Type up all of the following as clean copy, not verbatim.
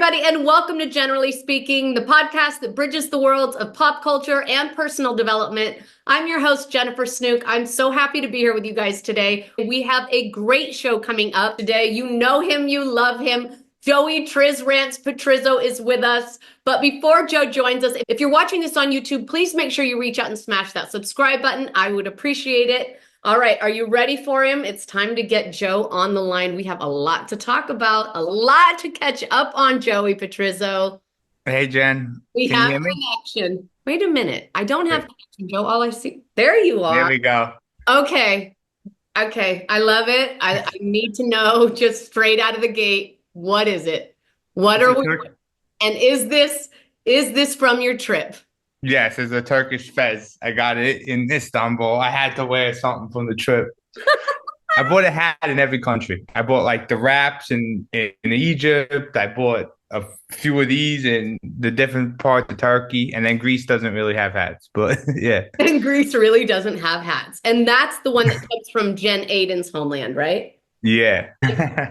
everybody, and welcome to Generally Speaking, the podcast that bridges the worlds of pop culture and personal development. I'm your host, Jennifer Snook. I'm so happy to be here with you guys today. We have a great show coming up today. You know him, you love him. Joey Petrizzo is with us. But before Joe joins us, if you're watching this on YouTube, please make sure you reach out and smash that subscribe button. I would appreciate it. All right, are you ready for him? It's time to get Joe on the line. We have a lot to talk about, a lot to catch up on, Joey Petrizzo. Hey, Jen. We Can you have hear me? connection. Wait a minute. I don't have connection, Joe. All I see. There you There are. we go. Okay. I love it. I need to know just straight out of the gate. What is it? What are we? And is this from your trip? Yes, it's a Turkish fez. I got it in Istanbul. I had to wear something from the trip. I bought a hat in every country. I bought like the wraps in Egypt. I bought a few of these in the different parts of Turkey. And then Greece doesn't really have hats. But yeah. And Greece really doesn't have hats. And that's the one that comes from Jen Aiden's homeland, right? Yeah.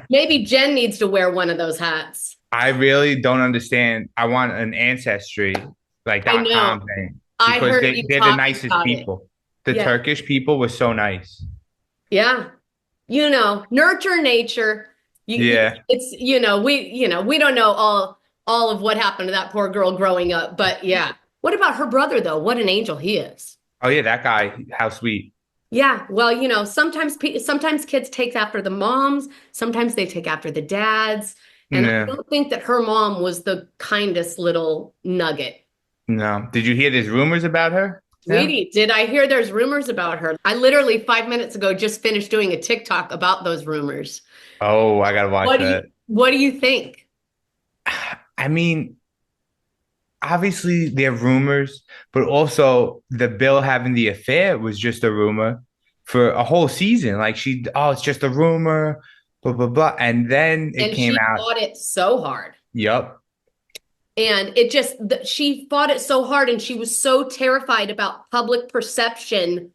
Maybe Jen needs to wear one of those hats. I really don't understand. I want an ancestry like .com thing. I Because heard they're the nicest people. The Yeah. Turkish people were so nice. Yeah. You know, nurture nature. Yeah. We don't know all of what happened to that poor girl growing up, but yeah. What about her brother though? What an angel he is. Oh yeah, that guy, how sweet. Yeah, well, sometimes kids take after the moms, sometimes they take after the dads, and I Yeah. don't think that her mom was the kindest little nugget. No. Did you hear there's rumors about her? Yeah. Sweetie, did I hear there's rumors about her? I literally 5 minutes ago just finished doing a TikTok about those rumors. Oh, I gotta watch that. What do you think? I mean, obviously they're rumors, but also the Bill having the affair was just a rumor for a whole season. Like it's just a rumor, blah blah blah, and then it came She out. fought it so hard. Yup. And she fought it so hard, and she was so terrified about public perception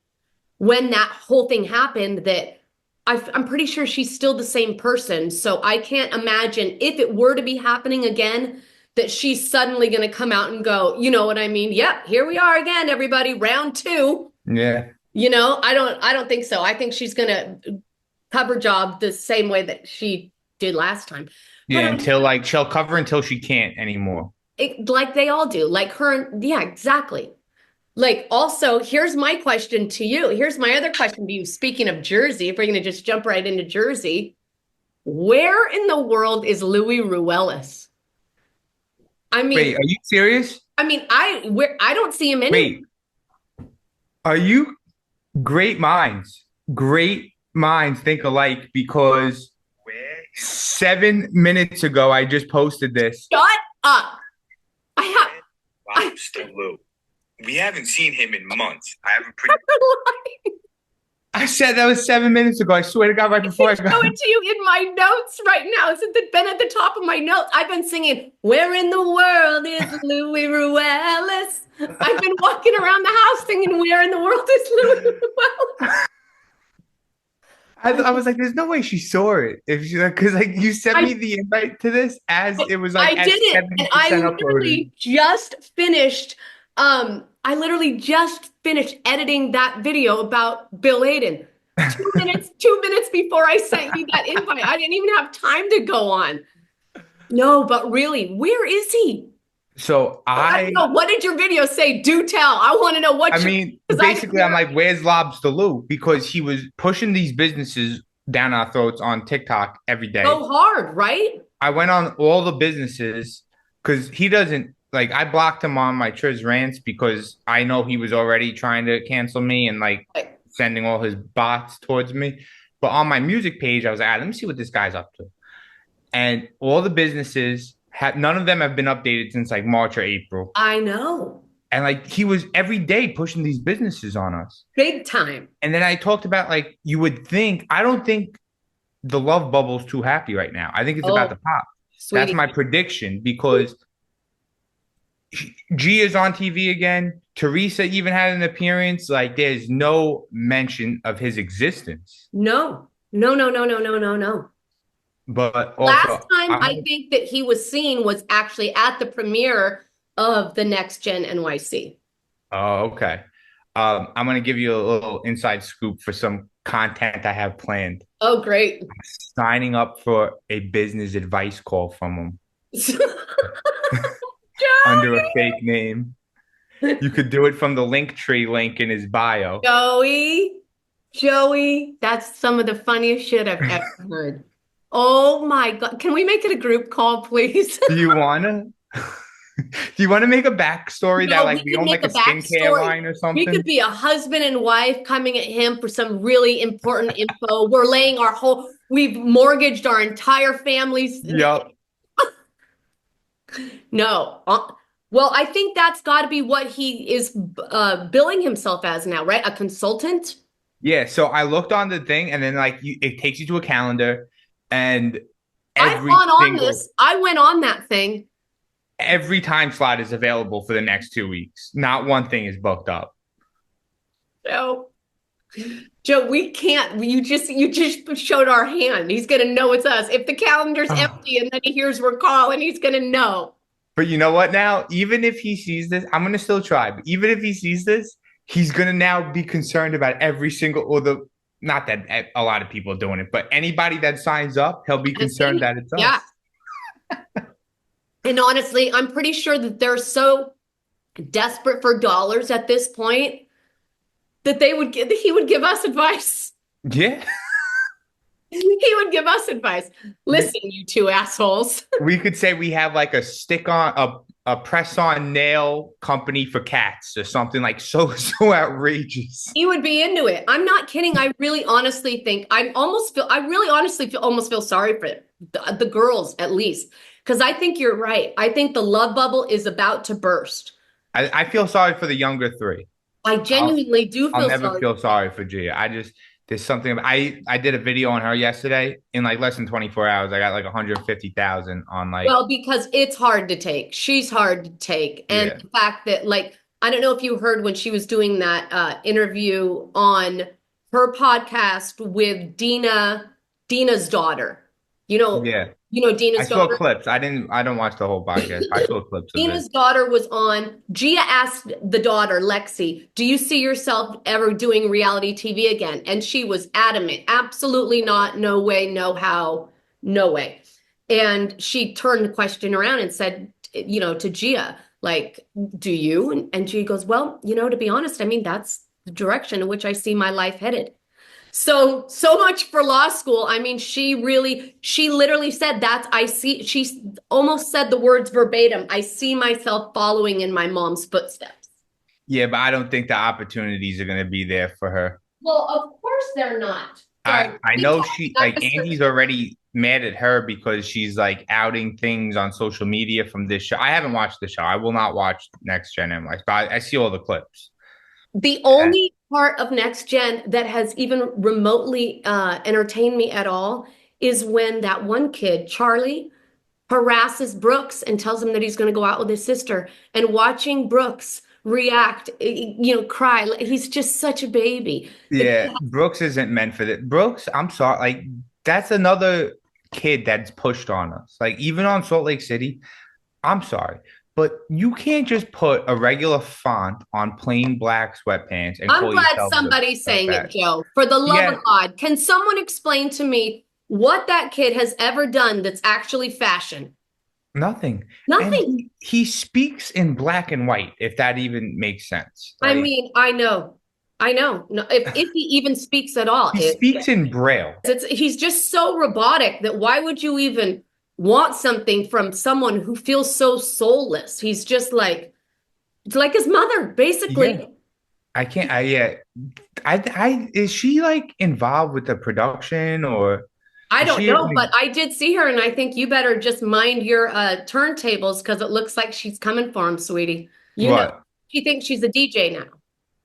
when that whole thing happened that I'm pretty sure she's still the same person. So I can't imagine if it were to be happening again, that she's suddenly going to come out and go, you know what I mean? Yep, here we are again, everybody, round two. Yeah. I don't think so. I think she's going to cover job the same way that she did last time. Yeah, But until like she'll cover until she can't anymore. like they all do, like her. Yeah, exactly. Like, also, here's my question to you. Here's my other question to you. Speaking of Jersey, if we're going to just jump right into Jersey, where in the world is Louie Ruelas? I mean, Wait, are you serious? I don't see him anywhere. Wait, are you great minds? Great minds think alike because 7 minutes ago I just posted this. Shut up. Lobster Lou. We haven't seen him in months. I have a pretty. I said that was 7 minutes ago. I swear to God, right before I Show it to you in my notes right now. It's been at the top of my notes. I've been singing, "Where in the world is Louie Ruelas?" I've been walking around the house singing, "Where in the world is Louie Ruelas?" I was like, "There's no way she saw it." If she because like you sent me the invite to this as it was like I did it, and I literally just finished editing that video about Bill Aiden. 2 minutes before I sent you that invite. I didn't even have time to go on. No, but really, where is he? So I don't know. What did your video say? Do tell. I want to know what. Basically, I'm like, "Where's Lobster Lou?" Because he was pushing these businesses down our throats on TikTok every day. So hard, right? I went on all the businesses because he doesn't like. I blocked him on my Triz rants because I know he was already trying to cancel me and like sending all his bots towards me. But on my music page, I was like, let me see what this guy's up to. And all the businesses none of them have been updated since like March or April. I know. And like he was every day pushing these businesses on us. Big time. And then I talked about like you would think, I don't think the love bubble's too happy right now. I think it's about the pop. Sweetie. That's my prediction because Gia's on TV again. Teresa even had an appearance. Like there's no mention of his existence. No. But Last also, time I think that he was seen was actually at the premiere of the next Gen NYC. oh, okay. I'm gonna give you a little inside scoop for some content I have planned. Oh, great. Signing up for a business advice call from him under a fake name. You could do it from the Linktree link in his bio. Joey, that's some of the funniest shit I've ever heard. Oh my God. Can we make it a group call, please? Do you wanna? Do you want to make a backstory that No, like we we could own make like a a skincare backstory. line or We could something? be a husband and wife coming at him for some really important info. We've mortgaged our entire families. Yep. No. Well, I think that's got to be what he is billing himself as now, right? A consultant? Yeah. So I looked on the thing, and then it takes you to a calendar, and I've every gone on single this. I went on that thing. every time slot is available for the next 2 weeks. Not one thing is booked up. Joe, we can't. You just showed our hand. He's gonna know it's us. If the calendar's Oh. empty and then he hears we're calling, he's gonna know. But you know what now? Even if he sees this, I'm gonna still try. But even if he sees this, he's gonna now be concerned about every single or the not that a lot of people are doing it, but anybody that signs up, he'll be concerned that it's Yeah. us. And honestly, I'm pretty sure that they're so desperate for dollars at this point that he would give us advice. Yeah. He would give us advice. Listen, you two assholes. We could say we have like a stick on a press on nail company for cats or something like so outrageous. He would be into it. I'm not kidding. I really honestly think almost feel sorry for the girls at least. Because I think you're right. I think the love bubble is about to burst. I feel sorry for the younger three. I genuinely do I'll feel never sorry. feel sorry for Gia. There's something I did a video on her yesterday in like less than 24 hours. I got like 150,000 on like Well, because it's hard to take. She's hard to take. And yeah. the fact that, like, I don't know if you heard when she was doing that interview on her podcast with Dina's daughter. Yeah. I Dina's saw daughter. clips. I don't watch the whole podcast. I saw clips of it. Dina's daughter was on. Gia asked the daughter, Lexi, do you see yourself ever doing reality TV again? And she was adamant. Absolutely not. No way. No how. No way. And she turned the question around and said, to Gia, like, do you? And Gia goes, well, to be honest, I mean, that's the direction in which I see my life headed. So much for law school. I mean, she literally said she almost said the words verbatim. I see myself following in my mom's footsteps. Yeah, but I don't think the opportunities are going to be there for her. Well, of course they're not. I know she like Andy's already mad at her because she's like outing things on social media from this show. I haven't watched the show. I will not watch Next Gen NYC, but I see all the clips. The only part of Next Gen that has even remotely entertained me at all is when that one kid, Charlie, harasses Brooks and tells him that he's going to go out with his sister. And watching Brooks react, cry. He's just such a baby. Yeah, Brooks isn't meant for that. Brooks, I'm sorry, like that's another kid that's pushed on us. Like even on Salt Lake City, I'm sorry. But you can't just put a regular font on plain black sweatpants and I'm call glad yourself somebody's saying that. it, Joe. For the love of God, can someone explain to me what that kid has ever done that's actually fashion? Nothing. Nothing. And he speaks in black and white, if that even makes sense. I mean, I know. No, if he even speaks at all. He speaks in Braille. He's just so robotic that why would you even want something from someone who feels so soulless? He's just like, it's like his mother, basically. Yeah. I can't. Is she like involved with the production or? I don't know, but I did see her, and I think you better just mind your turntables because it looks like she's coming for him, sweetie. She thinks she's a DJ now.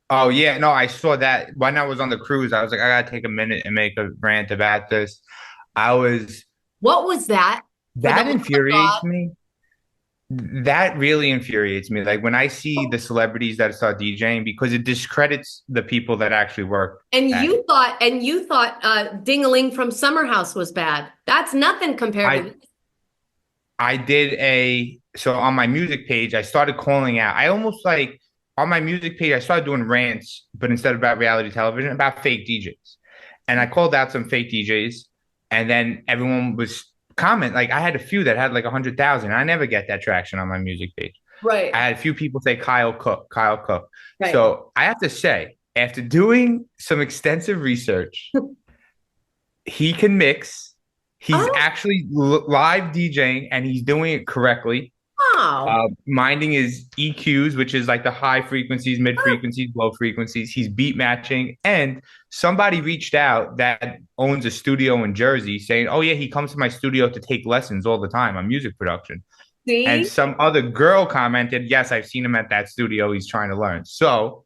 Oh yeah, no, I saw that when I was on the cruise. I was like, I gotta take a minute and make a rant about this. What was that? That infuriates me. That really infuriates me. Like when I see the celebrities that start DJing, because it discredits the people that actually work And at it. you thought Ding-a-Ling from Summer House was bad. That's nothing compared to I I did so on my music page, I started calling out. I almost like on my music page, I started doing rants, but instead of about reality television, about fake DJs. And I called out some fake DJs, and then everyone was comment. Like I had a few that had like 100,000. I never get that traction on my music page. I right, had a few people say Kyle Cook, Kyle Cook. right. So I have to say, after doing some extensive research, he can mix. He's Oh, actually live DJing and he's doing it correctly. wow. Minding his EQs, which is like the high frequencies, mid frequencies, low frequencies. He's beat matching. And somebody reached out that owns a studio in Jersey saying, oh, yeah, he comes to my studio to take lessons all the time on music production. And See? some other girl commented, yes, I've seen him at that studio. He's trying to learn. So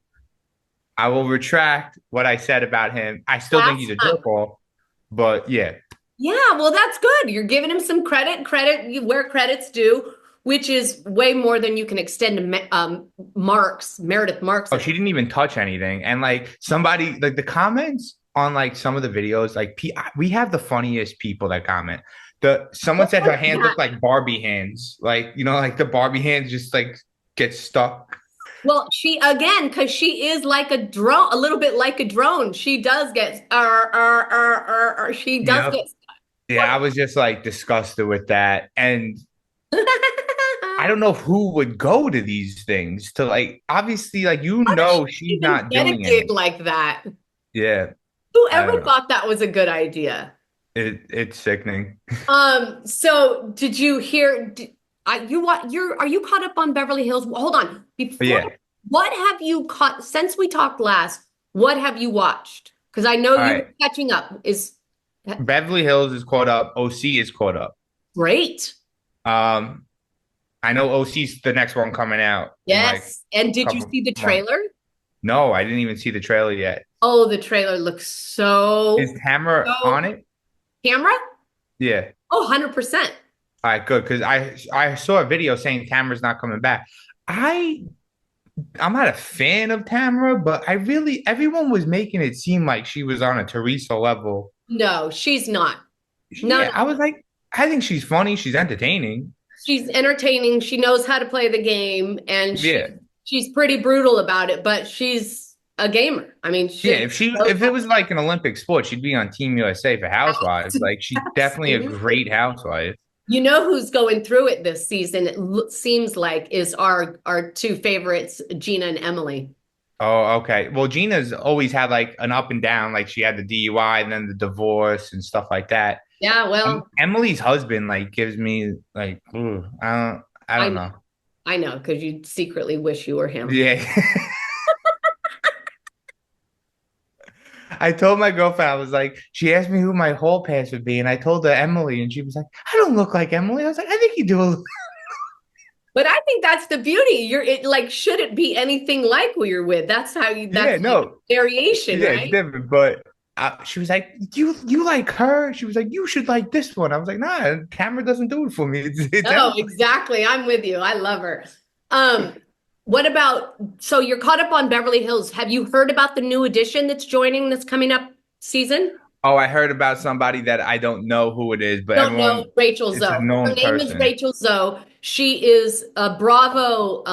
I will retract what I said about him. I still think Last he's a time. jerk off, but yeah. Yeah, well, that's good. You're giving him some where credit's due, which is way more than you can extend to Meredith Marks. Oh, she didn't even touch anything. And like somebody, like the comments on like some of the videos, like we have the funniest people that comment. Someone said her hands look like Barbie hands, like like the Barbie hands just like get stuck. Well, because she is like a drone, a little bit like a drone. She does get, she does Yep. get. Yeah, I was just like disgusted with that, and I don't know who would go to these things to like. Obviously, like How does she she's even not get a doing gig anything. like that? Yeah, I don't Whoever know. thought that was a good idea? It's sickening. So did you hear? Are you caught up on Beverly Hills? Hold on. But Before, yeah, what have you caught since we talked last? What have you watched? Because I know all you right. were catching up. Is Beverly Hills is caught up. OC is caught up. great. Um, I know OC's the next one coming out in like Yes. And a did you couple see the months. trailer? No, I didn't even see the trailer yet. Oh, the trailer looks Is Tamara on so it? camera? Yeah. Oh, 100%. All right, good. Because I saw a video saying Tamara's not coming back. I I'm not a fan of Tamara, but everyone was making it seem like she was on a Teresa level. No, she's not. No, Yeah, I was like, I think she's funny. She's entertaining. she's entertaining. She knows how to play the game, and Yeah. she's pretty brutal about it, but she's a gamer. I mean, Yeah, she knows if how it was like an Olympic sport, she'd be on Team USA for Housewives. to Like she's definitely a absolutely. great housewife. You know who's going through it this season? Seems like is our two favorites, Gina and Emily. Oh, okay. Well, Gina's always had like an up and down. Like she had the DUI and then the divorce and stuff like that. Yeah, well, Emily's husband like gives me like, ooh, I I don't know, know. I know, because you secretly wish you were him. Yeah. I told my girlfriend, I was like, she asked me who my hall pass would be, and I told her Emily, and she was like, I don't look like Emily. I was like, I think you do a little. But I think that's the beauty. Like, should it be anything like who you're with? Yeah, That's like no, variation, yeah, it's right? different. But she was like, you like her? She was like, you should like this one. I was like, nah, camera doesn't do it for me. It's Oh, Emily. exactly. I'm with you. I love her. Um, what about, so you're caught up on Beverly Hills. Have you heard about the new addition that's joining this coming up season? Oh, I heard about somebody that I don't know who it is, but Don't know everyone, Rachel it's a Zoe. Her known name is person. Rachel Zoe. She is a Bravo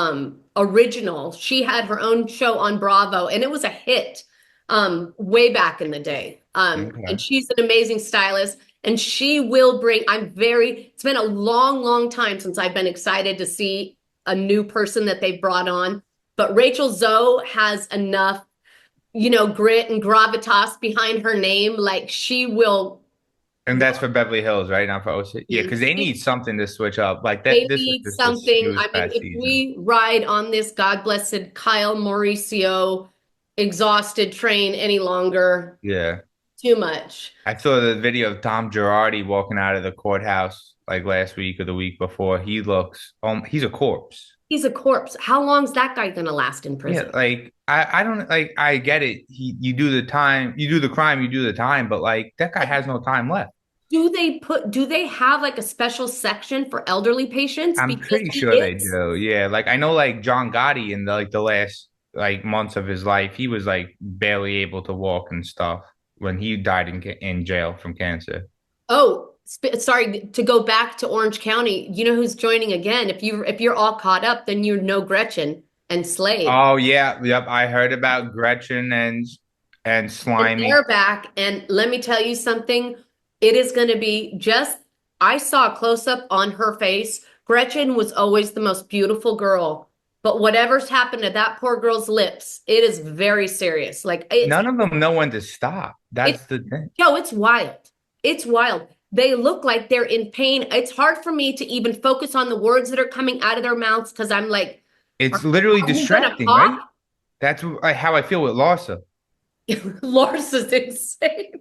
original. She had her own show on Bravo and it was a hit way back in the day. And Okay. she's an amazing stylist and she will bring, it's been a long, long time since I've been excited to see a new person that they've brought on. But Rachel Zoe has enough, grit and gravitas behind her name. Like she will. And that's for Beverly Hills, right? Not for OC. Yeah, because they need something to switch up. Like They that, this was need just a something. snooze I mean, fest if season. we ride on this God blessed Kyle Mauricio exhausted train any longer, Yeah. too much. I saw the video of Tom Girardi walking out of the courthouse like last week or the week before. He looks, he's a corpse. He's a corpse. How long's that guy gonna last in Yeah, prison? like I don't like I get it. You do the time, you do the crime, you do the time, but like that guy has no time left. Do they have like a special section for elderly patients? I'm Because pretty he sure they is. do. Yeah, like I know, like John Gotti in the last like months of his life, he was like barely able to walk and stuff when he died in jail from cancer. Oh, sorry to go back to Orange County. You know who's joining again? If you're all caught up, then you know Gretchen and Slade. Oh yeah, yep. I heard about Gretchen and And they're Slimy. back. And let me tell you something. It is going to be just, I saw a close up on her face. Gretchen was always the most beautiful girl. But whatever's happened to that poor girl's lips, it is very serious. Like None of them know when to stop. it's That's the thing. yo, it's wild. It's wild. They look like they're in pain. It's hard for me to even focus on the words that are coming out of their mouths because I'm like, It's are, literally are you gonna distracting, right? pop? That's how I feel with Larsa. Lars is insane.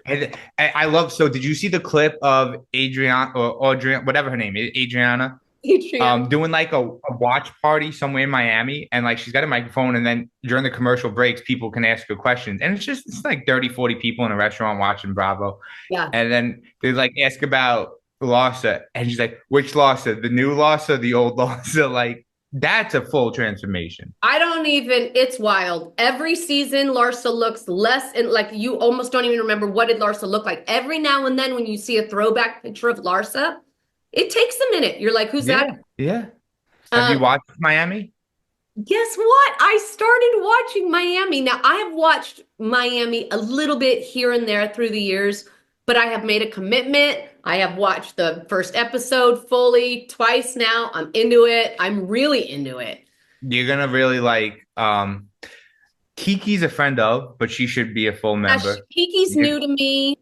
And I love. So, did you see the clip of Adriana or Adriana, whatever her name is, Adriana, Adriana. doing like a watch party somewhere in Miami, and like she's got a microphone, and then during the commercial breaks, people can ask her questions, and it's like 30, 40 people in a restaurant watching Bravo, Yeah. and then they like ask about Larsa, and she's like, "Which Larsa? The new Larsa, the old Larsa?" Like that's a full transformation. I don't even, it's wild. Every season, Larsa looks less and like you almost don't even remember what did Larsa look like. Every now and then when you see a throwback picture of Larsa, it takes a minute. You're like, who's that? Yeah, yeah. Have you Um, watched Miami? Guess what? I started watching Miami. Now, I have watched Miami a little bit here and there through the years, but I have made a commitment. I have watched the first episode fully twice now. I'm into it. I'm really into it. You're gonna really like. Kiki's a friend of, but she should be a full member. Kiki's Yeah. new to me.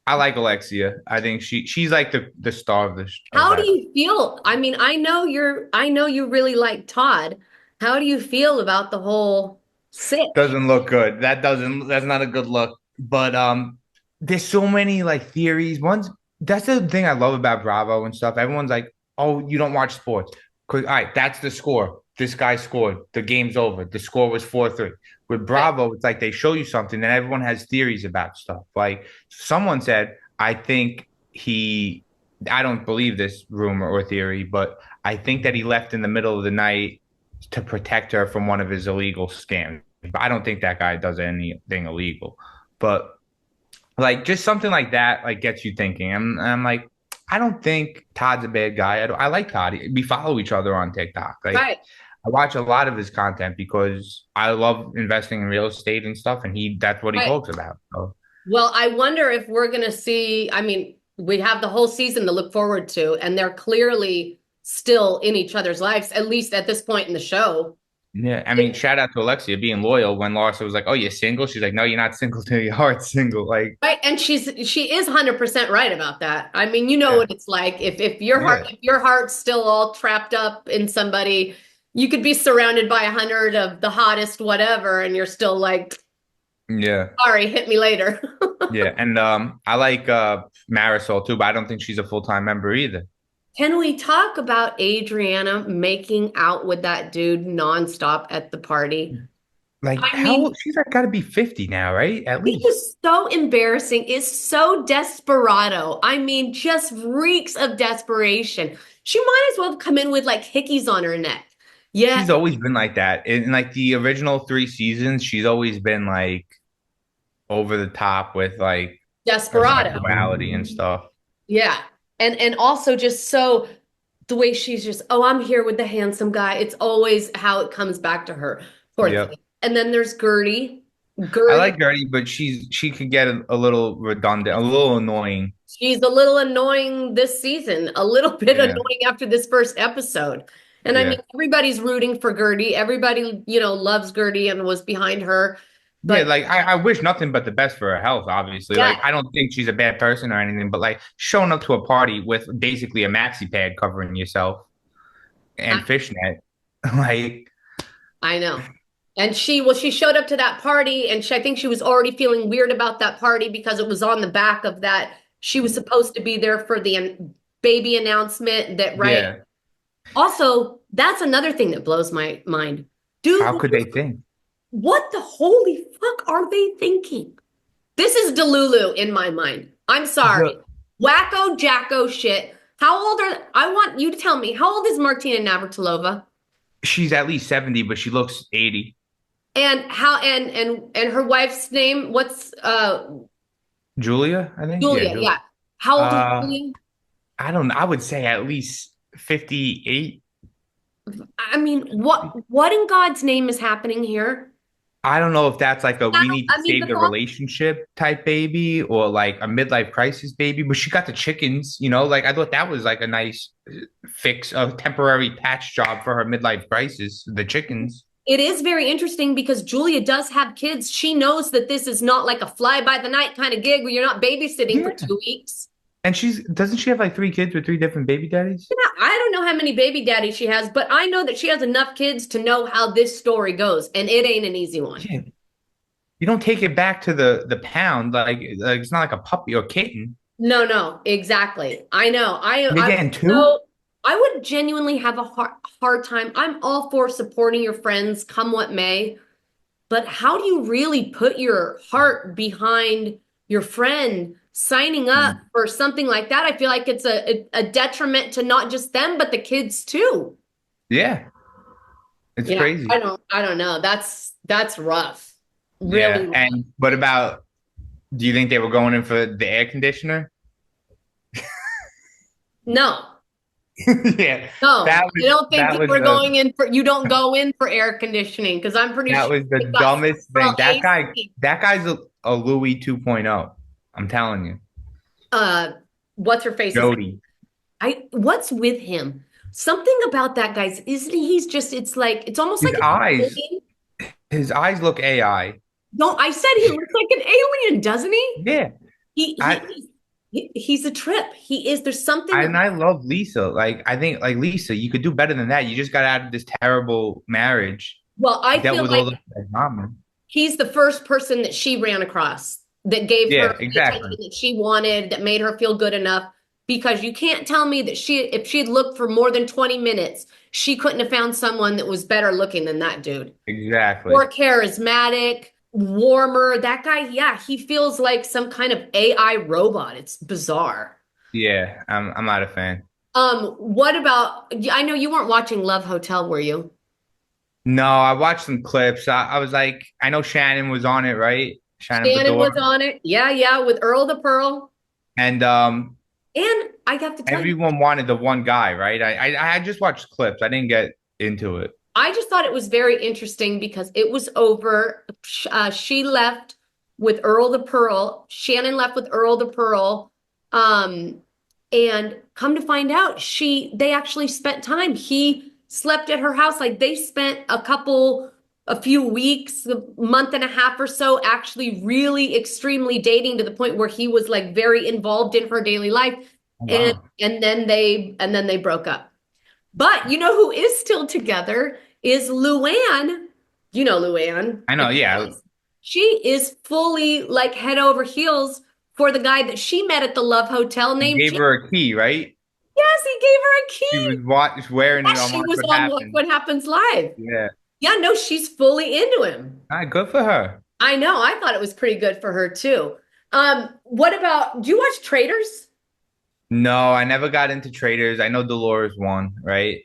I like Alexia. I think she's like the star of this of How do that. you feel? I mean, I know you really like Todd. How do you feel about the whole sitch? Doesn't look good. That's not a good look. But there's so many like theories. One's that's the thing I love about Bravo and stuff. Everyone's like, oh, you don't watch sports. Cause all right, that's the score. This guy scored. The game's over. The score was 4-3. With Right. Bravo, it's like they show you something, and everyone has theories about stuff. Like someone said, I think he I don't believe this rumor or theory, but I think that he left in the middle of the night to protect her from one of his illegal scams. But I don't think that guy does anything illegal. But like just something like that, like gets you thinking. I'm like, I don't think Todd's a bad guy. I like Todd. We follow each other on TikTok. Like Right. I watch a lot of his content because I love investing in real estate and stuff, and that's what he Right. talks about. So Well, I wonder if we're going to see, I mean, we have the whole season to look forward to, and they're clearly still in each other's lives, at least at this point in the show. yeah, I mean, shout out to Alexia being loyal when Larsa was like, "Oh, you're single." She's like, "No, you're not single till your heart's single." Like, Right. And she is 100% right about that. I mean, you know yeah, what it's like. yeah, If your heart's still all trapped up in somebody, you could be surrounded by 100 of the hottest whatever, and you're still like, yeah, sorry, hit me later. yeah. And I like Marisol too, but I don't think she's a full-time member either. Can we talk about Adriana making out with that dude nonstop at the party? Like, I how mean, old? She's like got to be 50 now, right? At it least. is so embarrassing. It's so desperado. I mean, just reeks of desperation. She might as well come in with like hickeys on her neck. Yeah, She's always been like that. In like the original 3 seasons, she's always been like over the top with like her desperado. sexuality and stuff. Yeah. And also just so the way she's just, oh, I'm here with the handsome guy. It's always how it comes back to her. Poor Yep. thing. And then there's Gertie. I Gertie, like Gertie, but she could get a little redundant, a little annoying. she's a little annoying this season, a little bit Yeah, annoying after this first episode. And I mean, yeah. everybody's rooting for Gertie. Everybody, loves Gertie and was behind her. Yeah, But like I wish nothing but the best for her health, obviously. Like yeah, I don't think she's a bad person or anything, but like showing up to a party with basically a maxi pad covering yourself I, and fishnet, like I know. And she showed up to that party and I think she was already feeling weird about that party because it was on the back of that. She was supposed to be there for the baby announcement that, right? yeah. Also, that's another thing that blows my mind. How Dude, could they think? what the holy fuck are they thinking? This is Delulu in my mind. I'm sorry. Look, Wacko Jacko shit. I want you to tell me, how old is Martina Navratilova? she's at least 70, but she looks 80. And how and her wife's name, what's Julia, I think. Yeah, Julia, Julia. yeah. How old is Uh, Julia? I don't know. I would say at least 58. I mean, what in God's name is happening here? I don't know if that's like a we need to I mean, save the the thought, relationship type baby or like a midlife crisis baby, but she got the chickens, you know, like I thought that was like a nice fix, a temporary patch job for her midlife crisis, the chickens. it is very interesting because Julia does have kids. She knows that this is not like a fly by the night kind of gig where you're not babysitting for Yeah. 2 weeks. And doesn't she have like three kids with three different baby daddies? Yeah, I don't know how many baby daddies she has, but I know that she has enough kids to know how this story goes, and it ain't an easy one. Yeah. You don't take it back to the pound like it's not like a puppy or kitten. No, no, exactly. I know. You're I getting two? so I would genuinely have a hard time. I'm all for supporting your friends, come what may, but how do you really put your heart behind your friend signing up for something like that? I feel like it's a detriment to not just them, but the kids too. Yeah, it's Yeah, crazy. I don't know. That's rough. Yeah. Really rough. And what about, do you think they were going in for the air conditioner? No. Yeah, No, that I don't think that you was were the going in for, you don't go in for air conditioning because I'm pretty that sure was the they got dumbest thing. central AC. That guy's a Louis 2.0. I'm telling you, What's her face is Jody. what's with him? Something about that guy's, isn't he? He's just, it's like, it's almost His like eyes, an his eyes look AI. no, I said he looks like an alien, doesn't he? Yeah, He, I he, he's a trip. He is, there's something and I love Lisa. Like I think like Lisa, you could do better than that. You just got out of this terrible marriage, well, I dealt feel with like all the drama. he's the first person that she ran across that gave her Yeah, the attention exactly. that she wanted, that made her feel good enough. Because you can't tell me that if she had looked for more than 20 minutes, she couldn't have found someone that was better looking than that dude. Exactly. More charismatic, warmer. That guy, yeah, he feels like some kind of AI robot. It's bizarre. Yeah, I'm not a fan. What about, I know you weren't watching Love Hotel, were you? No, I watched some clips. I was like, I know Shannon was on it, right? Shannon Shannon Bedore. was on it. Yeah, yeah, with Earl the Pearl. And And I have to tell you, everyone wanted the one guy, right? I just watched clips. I didn't get into it. I just thought it was very interesting because it was over. She left with Earl the Pearl. Shannon left with Earl the Pearl. Um, and come to find out, they actually spent time. He slept at her house. Like they spent a few weeks, a month and a half or so, actually really extremely dating to the point where he was like very involved in her daily life. Oh, And wow. and then they broke up. But you know who is still together is Luann. You know Luann. I know, yeah. She is fully like head over heels for the guy that she met at the Love Hotel He named gave Jim. her a key, right? Yes, he gave her a She key. was wearing it Yes, on she Watch was What on Look Happened. What Happens Live. Yeah. Yeah, no, she's fully into him. All right, good for her. I know. I thought it was pretty good for her too. What about, do you watch Traitors? No, I never got into traders. I know Dolores won, right?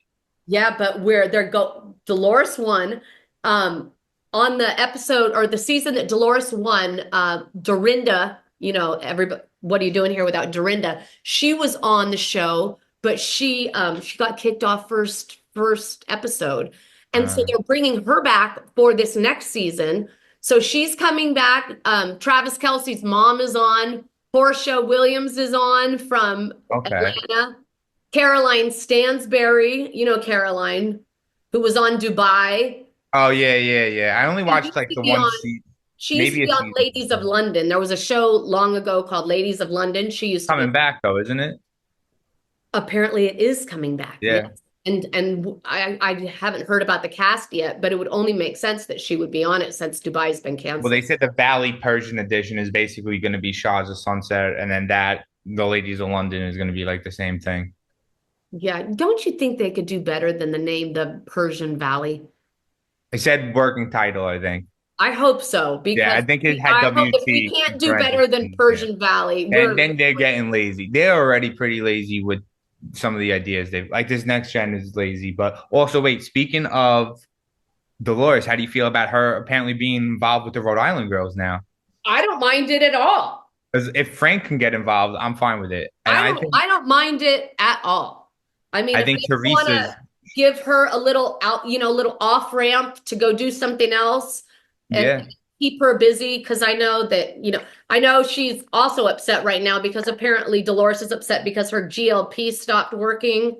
Yeah, but where Dolores won, on the episode or the season that Dolores won, Dorinda, you know, everybody, what are you doing here without Dorinda? She was on the show, but she got kicked off first episode. And so Uh, they're bringing her back for this next season. So she's coming back. Travis Kelce's mom is on. Portia Williams is on from okay. Atlanta. Caroline Stansberry, you know Caroline, who was on Dubai. Oh yeah, yeah, yeah. I only She watched used like to the be one on, season, she used to maybe a be on season. Ladies of London. There was a show long ago called Ladies of London. She used to be. Coming back though, isn't it? Apparently it is coming back. Yeah. Yes. And I haven't heard about the cast yet, but it would only make sense that she would be on it since Dubai's been Well, canceled. they said the Valley Persian edition is basically going to be Shahs of Sunset, and then the Ladies of London is going to be like the same thing. Yeah. Don't you think they could do better than the name the Persian Valley? They said working title, I think. I hope so, Yeah, I because think it had I hope if we WT can't in do better than parentheses. Yeah. Persian Valley, Then they're getting lazy. They're already pretty lazy with some of the ideas they like. This next gen is lazy, but also wait. Speaking of Dolores, how do you feel about her apparently being involved with the Rhode Island girls now? I don't mind it at all. Because if Frank can get involved, I'm fine with it. And I don't mind it at all. I mean, I if think they want Teresa's to give her a little out, little off ramp to go do something else and yeah. keep her busy, because I know that, I know she's also upset right now because apparently Dolores is upset because her GLP stopped working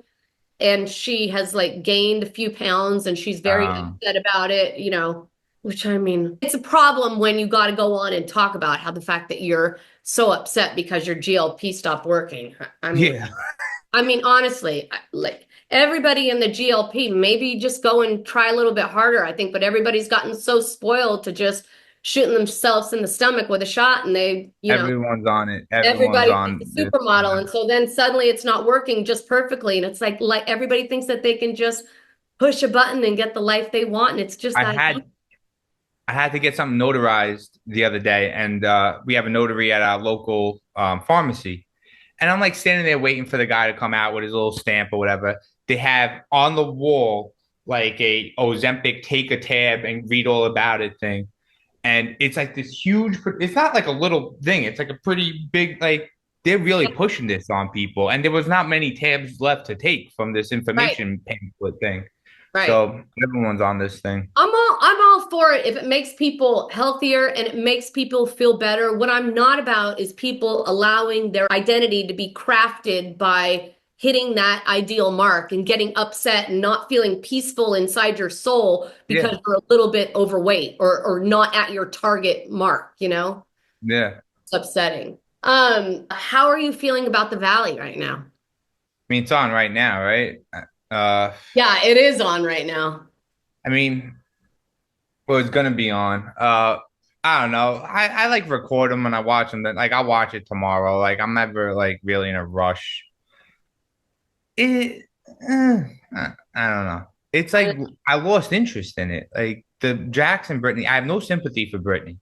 and she has like gained a few pounds and she's very upset about it, which I mean, it's a problem when you got to go on and talk about how the fact that you're so upset because your GLP stopped working. Yeah. I mean, honestly, like everybody in the GLP, maybe just go and try a little bit harder, I think, but everybody's gotten so spoiled to just shooting themselves in the stomach with a shot and they, Everyone's on it. Everyone's everybody on thinks a this. supermodel. And so then suddenly it's not working just perfectly. And it's like everybody thinks that they can just push a button and get the life they want. And it's just I that. had to get something notarized the other day, and we have a notary at our local pharmacy. And I'm like standing there waiting for the guy to come out with his little stamp or whatever. They have on the wall like a Ozempic take a tab and read all about it thing. And it's like this huge, it's not like a little thing. It's like a pretty big, like they're really pushing this on people. And there was not many tabs left to take from this Right. information pamphlet thing. Right. So everyone's on this thing. I'm all for it if it makes people healthier and it makes people feel better. What I'm not about is people allowing their identity to be crafted by hitting that ideal mark and getting upset and not feeling peaceful inside your soul because Yeah. you're a little bit overweight or not at your target mark, Yeah. It's upsetting. How are you feeling about the Valley right now? I mean, it's on right now, right? Uh, Yeah, it is on right now. I mean, well, it's gonna be on. I don't know. I like record them and I watch them. Then like I'll watch it tomorrow. Like I'm never like really in a rush. It, I don't know. It's like I lost interest in it. Like the Jackson Brittany, I have no sympathy for Brittany.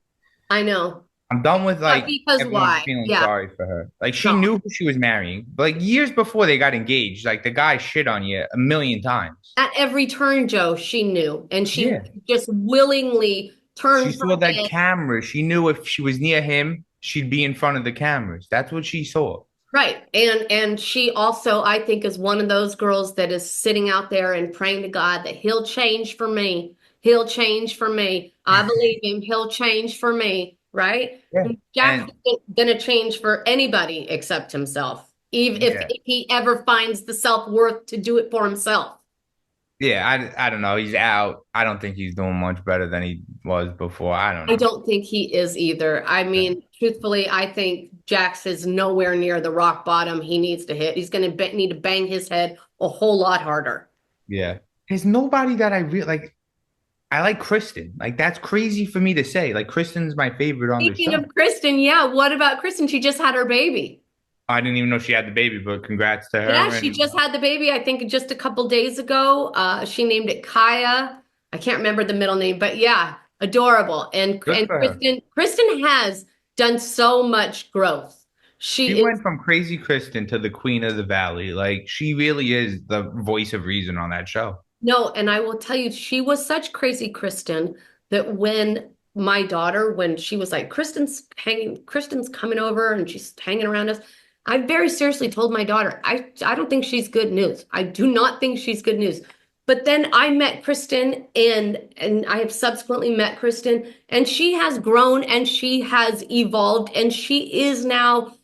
I know. I'm done with But like because everyone why? feeling Yeah. sorry for her. Like she No. knew who she was marrying. But like years before they got engaged, like the guy shit on you a million times. At every turn, Joe, she knew. And she Yeah. just willingly She turned her saw that head. camera. She knew if she was near him, she'd be in front of the cameras. That's what she saw. Right. And she also, I think, is one of those girls that is sitting out there and praying to God that he'll change for me. He'll change for me. I believe him. He'll change for me. Right? Yeah. Jack And isn't going to change for anybody except himself, even yeah. if he ever finds the self-worth to do it for himself. Yeah, I don't know. He's out. I don't think he's doing much better than he was before. I don't I know. don't think he is either. I mean, truthfully, I think Jax is nowhere near the rock bottom he needs to hit. He's going to need to bang his head a whole lot harder. Yeah. There's nobody that I really like. I like Kristen. Like that's crazy for me to say. Like Kristen's my favorite on the Speaking show. of Kristen, yeah, what about Kristen? She just had her baby. I didn't even know she had the baby, but congrats to Yeah, her. she And just had the baby, I think just a couple days ago. She named it Kaya. I can't remember the middle name, but yeah, adorable. good And for her. Kristen has done so much growth. She She is went from crazy Kristen to the queen of the valley. Like she really is the voice of reason on that show. No, and I will tell you, she was such crazy Kristen that when my daughter, when she was like, Kristen's coming over and she's hanging around us, I very seriously told my daughter, I don't think she's good news. I do not think she's good news. But then I met Kristen and I have subsequently met Kristen and she has grown and she has evolved and she is now,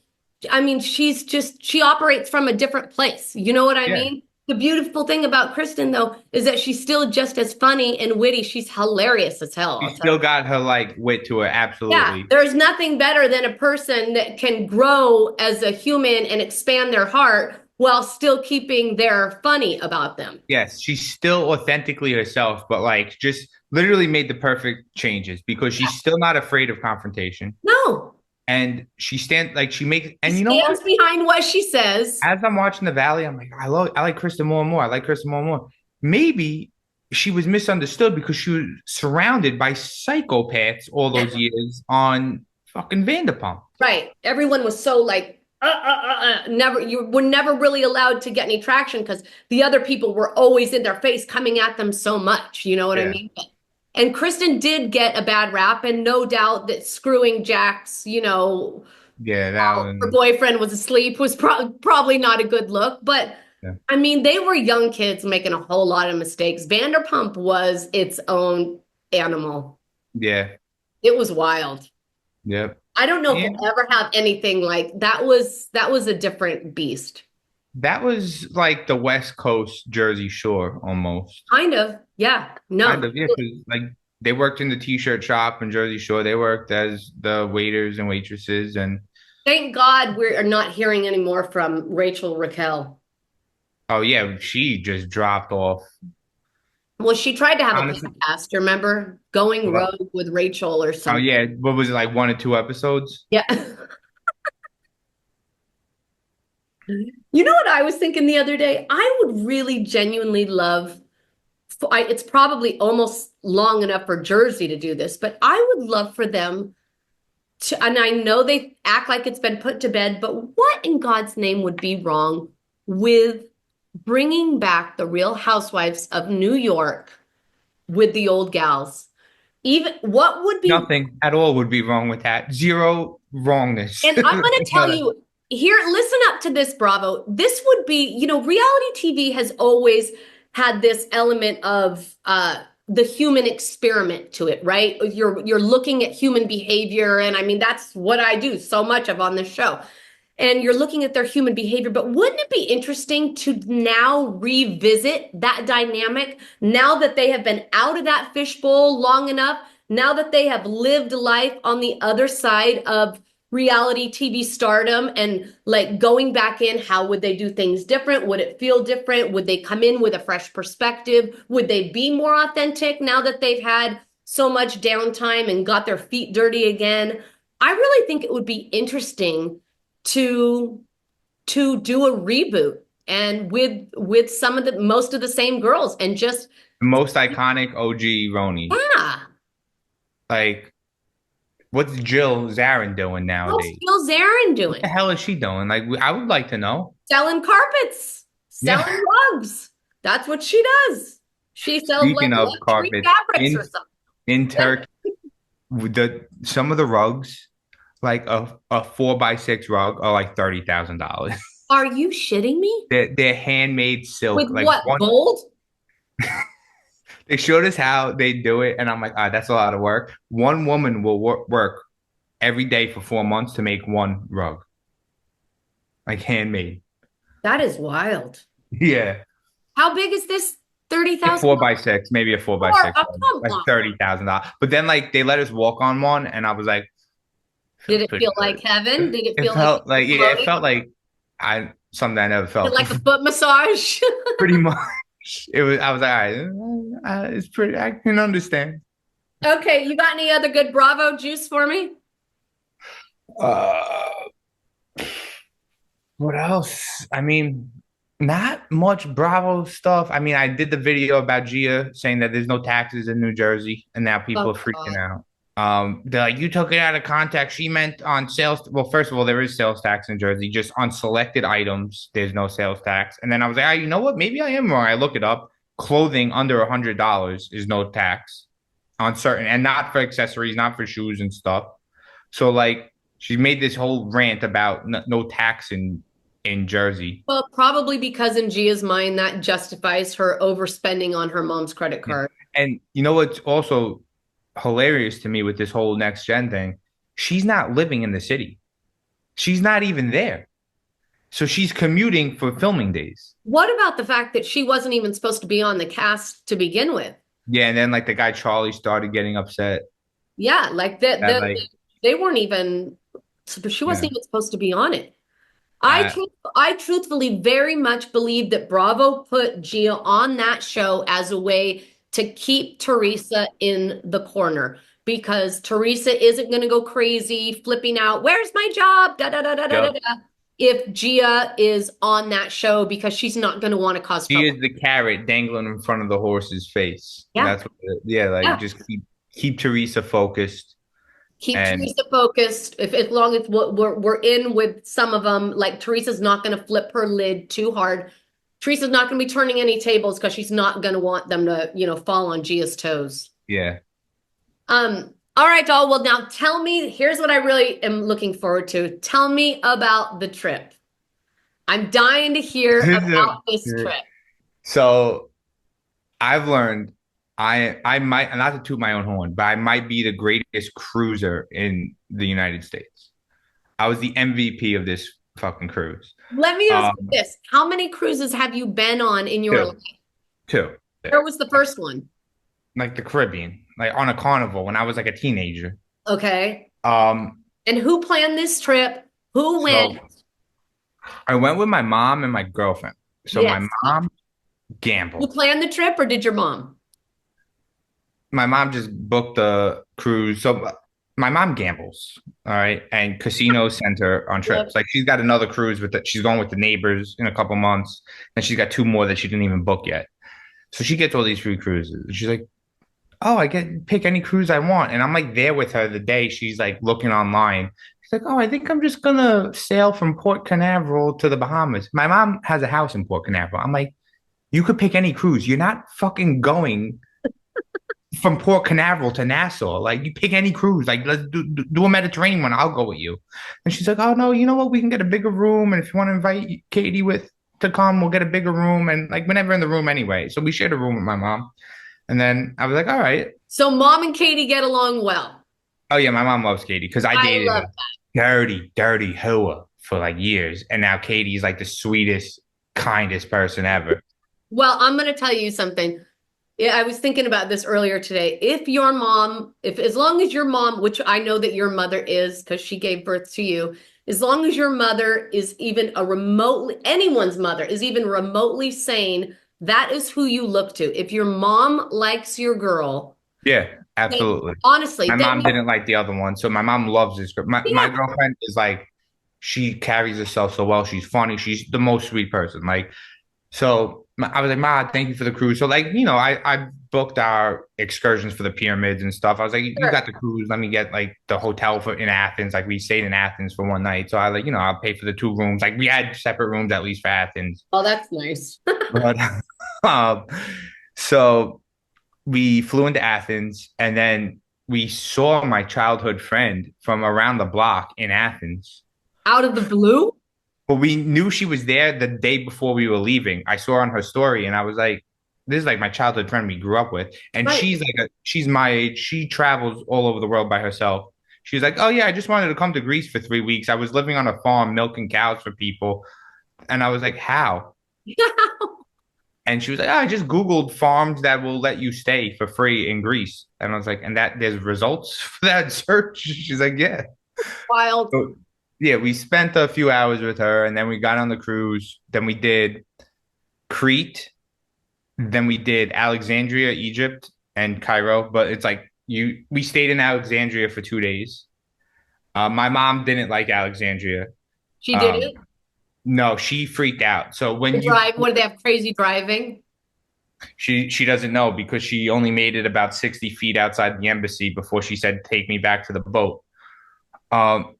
I mean, she operates from a different place. You know what I Yeah. mean? The beautiful thing about Kristen, though, is that she's still just as funny and witty. She's hilarious as hell. She I'll tell still you. got her like wit to her, Yeah, absolutely. there's nothing better than a person that can grow as a human and expand their heart while still keeping their funny about them. Yes, she's still authentically herself, but like just literally made the perfect changes because she's still not afraid of confrontation. No, And she stand like she makes, and she you know what? stands behind what she says. As I'm watching the Valley, I'm like, I like Kristen more and more. I like Kristen more and more. Maybe she was misunderstood because she was surrounded by psychopaths all those years on fucking Vanderpump. Right. Everyone was so like, never, you were never really allowed to get any traction because the other people were always in their face coming at them so much. You know what I mean? And Kristen did get a bad rap, and no doubt that screwing Jax, her boyfriend was asleep was probably not a good look. But I mean, they were young kids making a whole lot of mistakes. Vanderpump was its own animal. Yeah. It was wild. Yep. I don't know if we'll ever have anything like that. Was a different beast. That was like the West Coast Jersey Shore almost. Kind of. Yeah. No. Kind of, yeah. Because like they worked in the t-shirt shop in Jersey Shore. They worked as the waiters and waitresses. And thank God we're not hearing any more from Rachel Raquel. Oh, yeah. She just dropped off. Well, she tried to have a podcast, remember? Going Rogue with Rachel or something. Oh, yeah. What was it, like 1 or 2 episodes? Yeah. You know what I was thinking the other day? I would really genuinely love, it's probably almost long enough for Jersey to do this, but I would love for them to, and I know they act like it's been put to bed, but what in God's name would be wrong with bringing back the Real Housewives of New York with the old gals? Even what would be nothing at all would be wrong with that. Zero wrongness. And I'm going to tell you here, listen up to this, Bravo. This would be, reality TV has always had this element of the human experiment to it, right? You're looking at human behavior, and I mean that's what I do so much of on this show. And you're looking at their human behavior, but wouldn't it be interesting to now revisit that dynamic now that they have been out of that fishbowl long enough, now that they have lived life on the other side of reality TV stardom and like going back in, how would they do things different? Would it feel different? Would they come in with a fresh perspective? Would they be more authentic now that they've had so much downtime and got their feet dirty again? I really think it would be interesting to do a reboot and with some of most of the same girls and just the most iconic OG RHONY. Yeah. Like, what's Jill Zarin doing nowadays? What's Jill Zarin doing? What the hell is she doing? Like, I would like to know. Selling carpets, selling rugs. That's what she does. She sells Speaking of carpets fabrics or something. In Turkey, some of the rugs, like a 4x6 rug, are like $30,000. Are you shitting me? They're handmade silk. With like what, gold? They showed us how they do it, and I'm like, that's a lot of work. One woman will work every day for 4 months to make one rug, like handmade. That is wild. Yeah. How big is this? 30,000? 4x6, maybe a 4x6, like $30,000. But then, like, they let us walk on one, and I was like, did it feel like heaven? Did it feel like yeah, it felt like something I never felt. Like a foot massage. Pretty much. It was. I was like, all right, it's pretty. I can understand. Okay, you got any other good Bravo juice for me? What else? I mean, not much Bravo stuff. I mean, I did the video about Gia saying that there's no taxes in New Jersey, and now people are freaking out. They're like, you took it out of context. She meant on sales. Well, first of all, there is sales tax in Jersey. Just on selected items, there's no sales tax. And then I was like, you know what? Maybe I am wrong. I look it up. Clothing under $100 is no tax on certain, and not for accessories, not for shoes and stuff. So like, she made this whole rant about no tax in Jersey. Well, probably because in Gia's mind, that justifies her overspending on her mom's credit card. And you know what's also hilarious to me with this whole next gen thing? She's not living in the city. She's not even there. So she's commuting for filming days. What about the fact that she wasn't even supposed to be on the cast to begin with? Yeah, and then like the guy Charlie started getting upset. Yeah, like they weren't even, she wasn't even supposed to be on it. I truthfully very much believe that Bravo put Gia on that show as a way to keep Teresa in the corner, because Teresa isn't going to go crazy flipping out. Where's my job? Da, da, da, da, da, da. if Gia is on that show because she's not going to want to cause She trouble. is the carrot dangling in front of the horse's face. Yeah. That's what, just keep Teresa focused. Keep And Teresa focused. If as long as we're in with some of them, like Teresa's not going to flip her lid too hard. Teresa's not going to be turning any tables because she's not going to want them to, fall on Gia's toes. yeah. All right, doll. Well, now tell me. Here's what I really am looking forward to. Tell me about the trip. I'm dying to hear about this trip. So I've learned I might, not to toot my own horn, but I might be the greatest cruiser in the United States. I was the MVP of this fucking cruise. Let me ask you this. How many cruises have you been on in your life? Two. Where was the first one? Like the Caribbean, like on a carnival when I was like a teenager. Okay. And who planned this trip? Who went? I went with my mom and my girlfriend. So my mom gambled. You planned the trip or did your mom? My mom just booked the cruise. So my mom gambles, all right, and casinos send her on trips. Like she's got another cruise she's going with the neighbors in a couple months, and she's got two more that she didn't even book yet. So she gets all these free cruises. And she's like, "Oh, I get pick any cruise I want." And I'm like there with her the day she's like looking online. She's like, "Oh, I think I'm just gonna sail from Port Canaveral to the Bahamas." My mom has a house in Port Canaveral. I'm like, "You could pick any cruise. You're not fucking going from Port Canaveral to Nassau. Like, you pick any cruise. Like, let's do a Mediterranean one. I'll go with you." And she's like, "Oh no, you know what? We can get a bigger room, and if you want to invite Katie to come, we'll get a bigger room." And like, we're never in the room anyway, so we shared a room with my mom. And then I was like, "All right." So mom and Katie get along well. Oh yeah, my mom loves Katie because I dated a dirty hoa for like years, and now Katie's like the sweetest, kindest person ever. Well, I'm gonna tell you something. Yeah, I was thinking about this earlier today. If as long as your mom, which I know that your mother is because she gave birth to you, as long as your mother is anyone's mother is even remotely sane, that is who you look to. If your mom likes your girl. Yeah, absolutely. Honestly. My mom didn't like the other one. So my mom loves this girl. My girlfriend is like, she carries herself so well. She's funny. She's the most sweet person. Like, so I was like, "Ma, thank you for the cruise." So like, I booked our excursions for the pyramids and stuff. I was like, "You got the cruise. Let me get like the hotel in Athens." Like we stayed in Athens for one night. So I like, I'll pay for the 2 rooms. Like we had separate rooms at least for Athens. Oh, that's nice. But so we flew into Athens and then we saw my childhood friend from around the block in Athens. Out of the blue? But we knew she was there the day before we were leaving. I saw her on her story and I was like, this is like my childhood friend we grew up with. And she's my age. She travels all over the world by herself. She was like, "Oh yeah, I just wanted to come to Greece for 3 weeks. I was living on a farm milking cows for people." And I was like, "How?" And she was like, "Oh, I just Googled farms that will let you stay for free in Greece." And I was like, "And there's results for that search?" She's like, "Yeah." Wild. So, yeah, we spent a few hours with her and then we got on the cruise. Then we did Crete. Then we did Alexandria, Egypt, and Cairo. But it's like we stayed in Alexandria for 2 days. My mom didn't like Alexandria. She didn't? No, she freaked out. So when what do they have, crazy driving? She doesn't know because she only made it about 60 feet outside the embassy before she said, "Take me back to the boat."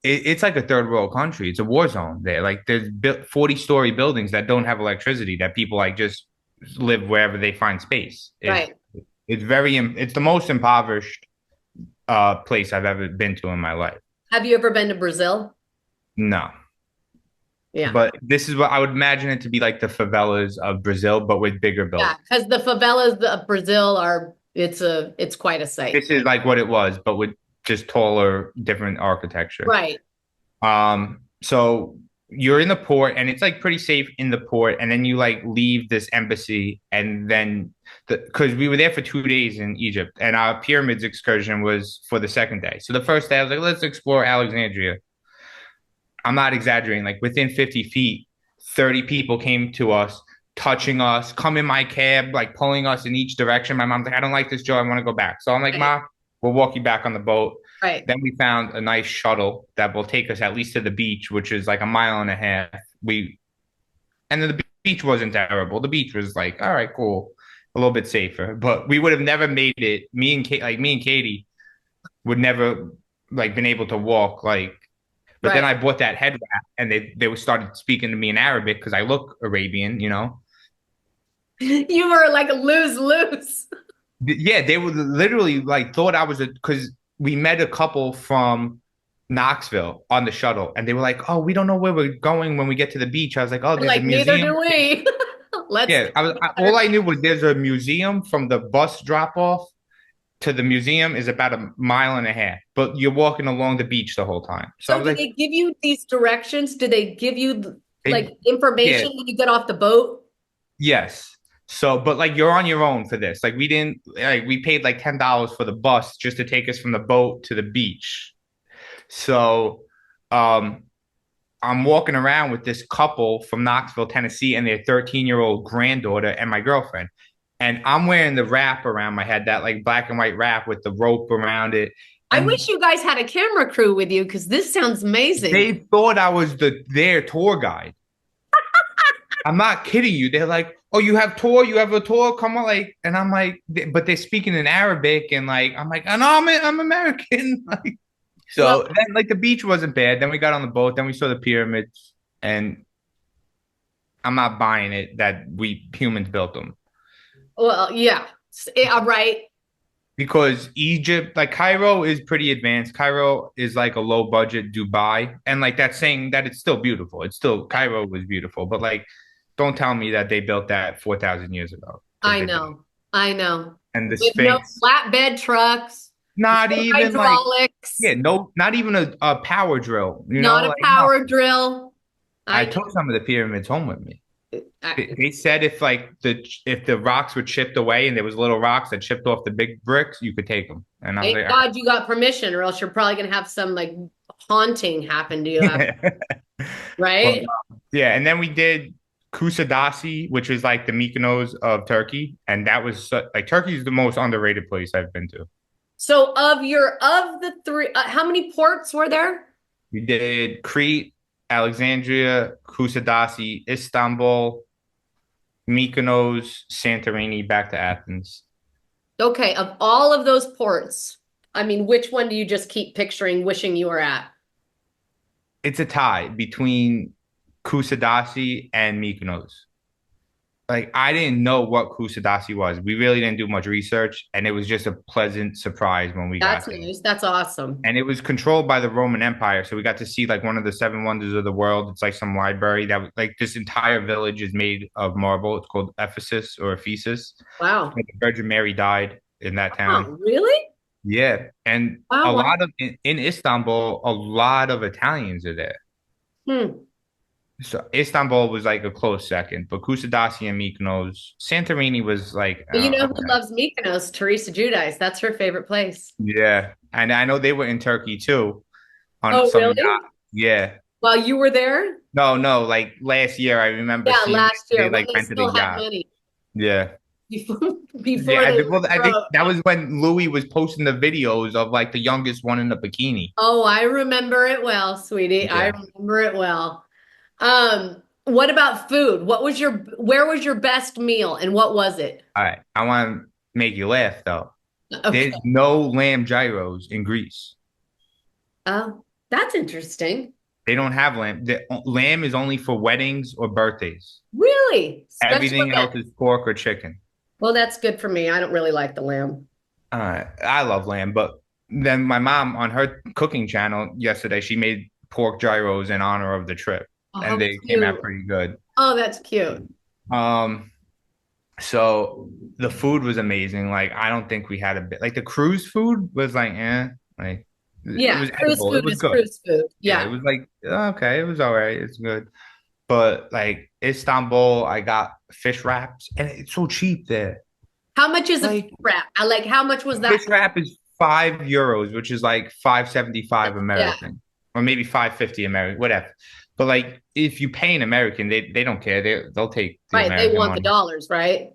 It's like a third world country. It's a war zone there. Like there's 40-story buildings that don't have electricity that people like just live wherever they find space. It's the most impoverished place I've ever been to in my life. Have you ever been to Brazil? No. Yeah. But this is what I would imagine it to be, like the favelas of Brazil, but with bigger buildings. Yeah, because the favelas of Brazil it's quite a sight. This is like what it was, but with just taller, different architecture. Right. So you're in the port and it's like pretty safe in the port. And then you like leave this embassy and then because we were there for 2 days in Egypt and our pyramids excursion was for the second day. So the first day I was like, let's explore Alexandria. I'm not exaggerating. Like within 50 feet, 30 people came to us, touching us, come in my cab, like pulling us in each direction. My mom's like, "I don't like this, Joe. I want to go back." So I'm like, "Ma, We'll walk you back on the boat. Right. Then we found a nice shuttle that will take us at least to the beach, which is like a mile and a half. And then the beach wasn't terrible. The beach was like, all right, cool, a little bit safer. But we would have never made it. Me and Katie would never like been able to walk like. But then I bought that head wrap, and they started speaking to me in Arabic because I look Arabian, you know. You were like a lose. Yeah, they would literally like thought I was because we met a couple from Knoxville on the shuttle, and they were like, "Oh, we don't know where we're going when we get to the beach." I was like, "Oh, there's like, a museum." neither do we. Yeah, all I knew was there's a museum from the bus drop off to the museum is about a mile and a half, but you're walking along the beach the whole time. So did they give you these directions? Did they give you like information when you get off the boat? Yes. So, but like you're on your own for this. Like we paid like $10 for the bus just to take us from the boat to the beach. So, I'm walking around with this couple from Knoxville, Tennessee, and their 13-year-old granddaughter and my girlfriend. And I'm wearing the wrap around my head, that like black and white wrap with the rope around it. And I wish you guys had a camera crew with you because this sounds amazing. They thought I was their tour guide. I'm not kidding you. They're like, "Oh, you have a tour? Come on!" Like, and I'm like, but they're speaking in Arabic, and like, I'm like, "Oh, no, I'm American." Like, so then, like, the beach wasn't bad. Then we got on the boat. Then we saw the pyramids, and I'm not buying it that we humans built them. Well, yeah, right. Because Egypt, like Cairo, is pretty advanced. Cairo is like a low budget Dubai, and like that's saying that it's still beautiful. It's still Cairo was beautiful, but like, don't tell me that they built that 4,000 years ago. I know. And the with Sphinx, no flatbed trucks, not even hydraulics. Like, not even a power drill. Not a power drill. I took some of the pyramids home with me. They said if the rocks were chipped away and there was little rocks that chipped off the big bricks, you could take them. And I was Thank God you got permission, or else you're probably gonna have some like haunting happen to you. Right? Well, yeah, and then we did Kusadasi, which is like the Mykonos of Turkey, and that was like Turkey is the most underrated place I've been to. So of the three, how many ports were there? We did Crete, Alexandria, Kusadasi, Istanbul, Mykonos, Santorini, back to Athens. Okay, of all of those ports, I mean, which one do you just keep picturing, wishing you were at? It's a tie between Kusadasi and Mykonos. Like, I didn't know what Kusadasi was. We really didn't do much research, and it was just a pleasant surprise when we got there. That's nice. That's awesome. And it was controlled by the Roman Empire, so we got to see like one of the seven wonders of the world. It's like some library that like this entire village is made of marble. It's called Ephesus or Ephesus. Wow. The Virgin Mary died in that town. Oh, really? Yeah, and lot of in Istanbul, a lot of Italians are there. So Istanbul was like a close second, but Kusadasi and Mykonos, Santorini was like. But you know who loves Mykonos? Teresa Giudice. That's her favorite place. Yeah, and I know they were in Turkey too. Really? Yeah. While you were there? No, like last year I remember. Yeah, last year they like rented a yacht. Money. Yeah. Before I think that was when Louie was posting the videos of like the youngest one in the bikini. Oh, I remember it well, sweetie. Yeah. I remember it well. What about food? Where was your best meal and what was it? All right. I want to make you laugh though. Okay. There's no lamb gyros in Greece. Oh, that's interesting. They don't have lamb. The lamb is only for weddings or birthdays. Really? Everything else is pork or chicken. Well, that's good for me. I don't really like the lamb. I love lamb, but then my mom on her cooking channel yesterday, she made pork gyros in honor of the trip. And they came out pretty good. Oh, that's cute. So the food was amazing. Like, I don't think we had a bit. Like, the cruise food was like, like, yeah, it was cruise edible. food It was is good. Cruise food. Yeah, it was like okay, it was all right. It's good, but like Istanbul, I got fish wraps, and it's so cheap there. How much is a fish wrap? How much was that? Fish wrap is €5, which is like $5.75 American, or maybe $5.50 American, whatever. But like, if you pay an American, they don't care. They'll take the American They want money. the dollars, right?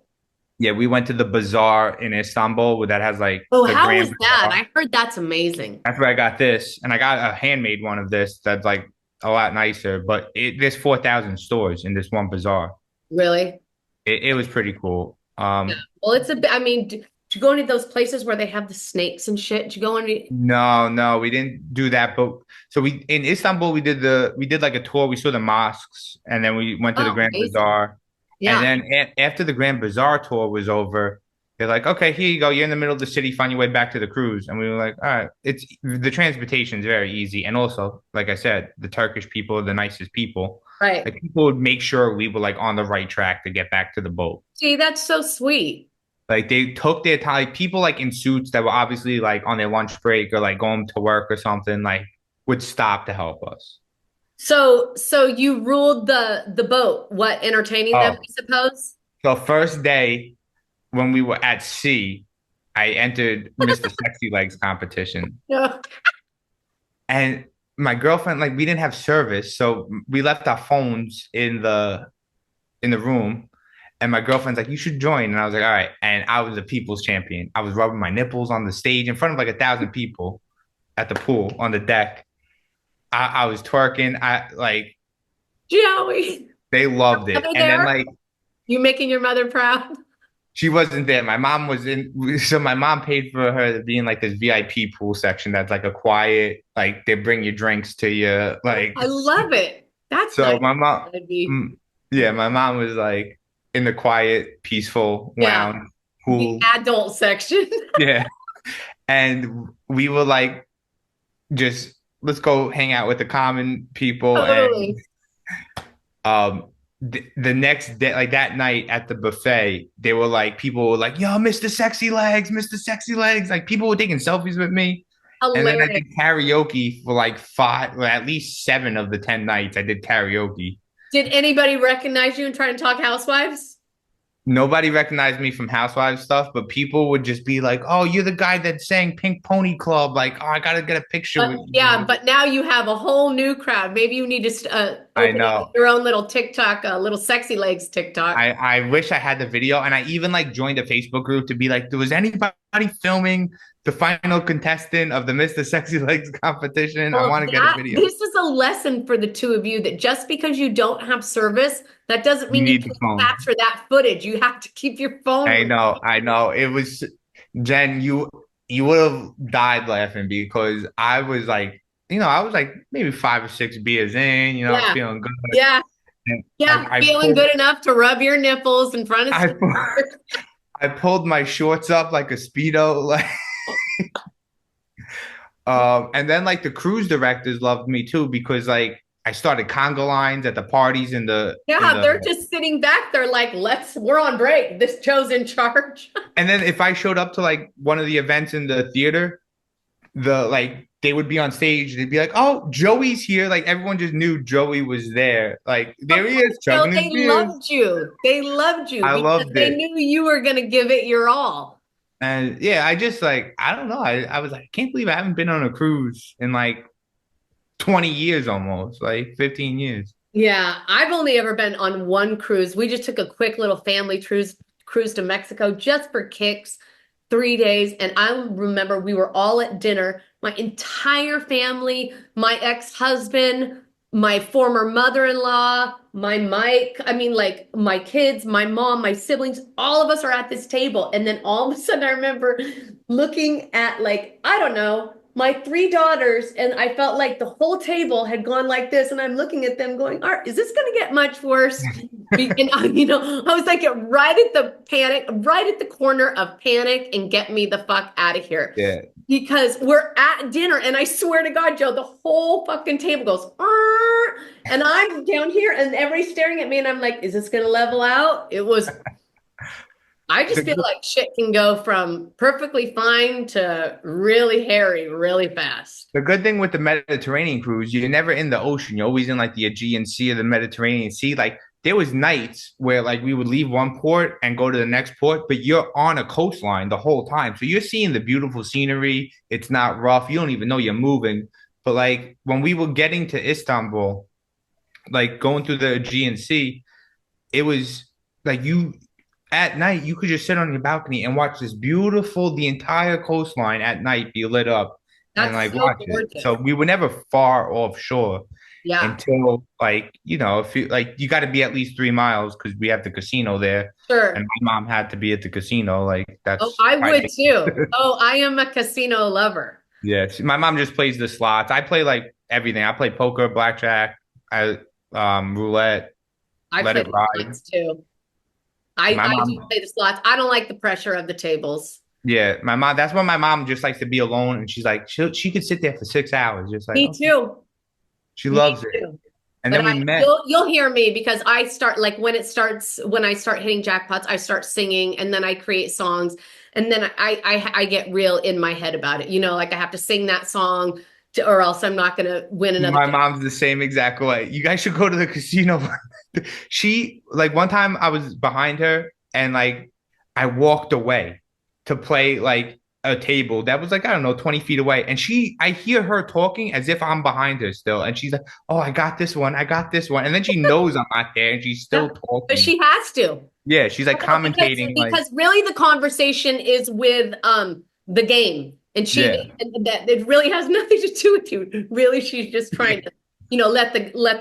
Yeah, we went to the Bazaar in Istanbul, where that has like Oh, the how was Grand that? Bazaar. I heard that's amazing. That's where I got this, and I got a handmade one of this that's like a lot nicer. But there's 4,000 stores in this one bazaar. Really? It was pretty cool. Yeah. Well, it's a bit, I mean, do you go into those places where they have the snakes and shit? Do you go into, No, we didn't do that. But so we in Istanbul we did like a tour. We saw the mosques, and then we went to the oh, Grand amazing. Bazaar. And Yeah. then after the Grand Bazaar tour was over, they're like, "Okay, here you go. You're in the middle of the city. Find your way back to the cruise." And we were like, "All right." It's the transportation is very easy, and also, like I said, the Turkish people are the nicest people. Right. Like people would make sure we were like on the right track to get back to the boat. See, that's so sweet. Like they took their time. Like, people like in suits that were obviously like on their lunch break or like going to work or something, like would stop to help us. So you ruled the boat. What, entertaining them, Oh, I suppose? so first day when we were at sea, I entered Mr. Sexy Legs competition. Yeah. And my girlfriend, like we didn't have service, so we left our phones in the room. And my girlfriend's like, "You should join." And I was like, "All right." And I was a people's champion. I was rubbing my nipples on the stage in front of like 1,000 people at the pool on the deck. I was twerking. I like Joey, they loved are it. they And then there? like You making your mother proud? she wasn't there. My mom was in, so my mom paid for her to be in like this VIP pool section that's like a quiet, like they bring you drinks to you, like I love it. That's so nice. my mom, That'd be, mm, yeah, my mom was like in the quiet, peaceful yeah, lounge the pool, adult section. yeah, and we were like, just let's go hang out with the common people, and Totally. the next day, like that night at the buffet, they were like, people were like, "Yo, Mr. Sexy Legs, Mr. Sexy Legs." Like people were taking selfies with me. And then I Hilarious. did karaoke for like five, well, at least 7 of the 10 nights. I did karaoke. Did anybody recognize you and try to talk housewives? Nobody recognized me from Housewives stuff, but people would just be like, "Oh, you're the guy that sang Pink Pony Club." Like, "Oh, I gotta get a picture with Yeah, you." but now you have a whole new crowd. Maybe you need to I open know. your own little TikTok, little sexy legs TikTok. I wish I had the video, and I even like joined a Facebook group to be like, was anybody filming the final contestant of the Mr. Sexy Legs competition? I Well, want to get a video. this is a lesson for the two of you that just because you don't have service, that doesn't You mean you need the can phone. capture that footage. You have to keep your phone. I know. It was Jen, you would have died laughing because I was like, I was like maybe 5 or 6 beers in, Yeah, feeling good. yeah, And yeah. Feeling good enough to rub your nipples in front of. I, I pulled my shorts up like a Speedo, like and then like the cruise directors loved me too because like I started conga lines at the parties Yeah, they're just sitting back there like, we're on break. This Joe's in charge. and then if I showed up to like one of the events in the theater, they would be on stage, they'd be like, "Oh, Joey's here." Like everyone just knew Joey was there. Like there he is, So chugging his they beers. loved you. They loved you I because loved they it. knew you were going to give it your all. And yeah, I just like, I don't know. I was like, I can't believe I haven't been on a cruise in like 20 years almost, like 15 years. Yeah, I've only ever been on one cruise. We just took a quick little family cruise to Mexico just for kicks, 3 days. And I remember we were all at dinner, my entire family, my ex-husband, my former mother-in-law, my Mike, I mean, like my kids, my mom, my siblings, all of us are at this table. And then all of a sudden I remember looking at like, I don't know, my 3 daughters, and I felt like the whole table had gone like this, and I'm looking at them going, "Art, is this going to get much worse?" And I was like, right at the corner of panic, and get me the fuck out of here. Yeah. Because we're at dinner, and I swear to God, Joe, the whole fucking table goes, "Arr!" And I'm down here, and everybody's staring at me, and I'm like, "Is this going to level out?" I just feel like shit can go from perfectly fine to really hairy really fast. The good thing with the Mediterranean cruise, you're never in the ocean. You're always in like the Aegean Sea or the Mediterranean Sea. Like there was nights where like we would leave one port and go to the next port, but you're on a coastline the whole time. So you're seeing the beautiful scenery. It's not rough. You don't even know you're moving. But like when we were getting to Istanbul, like going through the Aegean Sea, it was like at night you could just sit on your balcony and watch the entire coastline at night be lit up and That's like so watch it. gorgeous. So we were never far offshore Yeah, until like, if you like you got to be at least 3 miles because we have the casino there. And sure. my mom had to be at the casino. Like Oh, that's I I would too. Oh, I am a casino lover. yeah. My mom just plays the slots. I play like everything. I play poker, blackjack, I roulette, I let play it the ride. slots too. My I do mom play the slots. I don't like the pressure of the tables. Yeah, my mom. That's when my mom just likes to be alone, and she's like, she could sit there for 6 hours, just like Me okay. too. She Me loves it. too. And But then we met. you'll hear me because I start like when I start hitting jackpots, I start singing and then I create songs and then I get real in my head about it. Like I have to sing that song or else I'm not gonna win another My jackpot. mom's the same exact way. You guys should go to the casino. She like one time I was behind her and like I walked away to play like a table that was like I don't know 20 feet away, and I hear her talking as if I'm behind her still, and she's like, "Oh, I got this one, I got this one," and then she knows I'm not there, and she's Yeah. still But talking. she has to. Yeah, she's like Well, because commentating, like because really the conversation is with the game and yeah. that it really has nothing to do with you. Really, she's just trying to let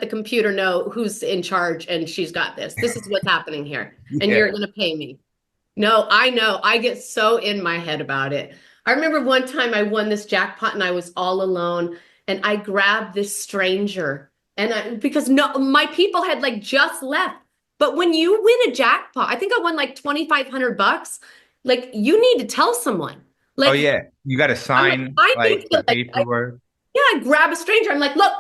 the computer know who's in charge and she's got this. This is what's happening here and Yeah. you're going to pay me. No, I know. I get so in my head about it. I remember one time I won this jackpot and I was all alone and I grabbed this stranger and because no, my people had like just left. But when you win a jackpot, I think I won like 2,500 bucks. Like you need to tell someone. Oh Like yeah, you got to I'm like, sign I need like the to paperwork. yeah, I grab a stranger. I'm like, look,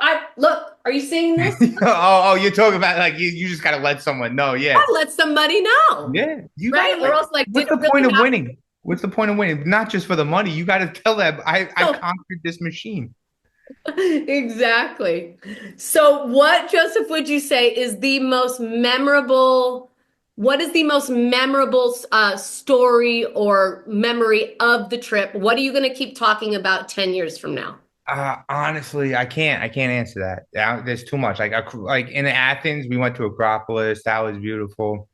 are you seeing this? Oh, you're talking about like you just got to let someone know. Yeah, I let somebody know. yeah, you got Right? to Or like. else like, What's did it the point really of happen? winning? What's the point of winning? Not just for the money. You got to tell them I So conquered this machine. exactly. So, what, Joseph, would you say is the most memorable? What is the most memorable story or memory of the trip? What are you going to keep talking about 10 years from now? Honestly, I can't answer that. There's too much. Like in Athens, we went to Acropolis. That was beautiful.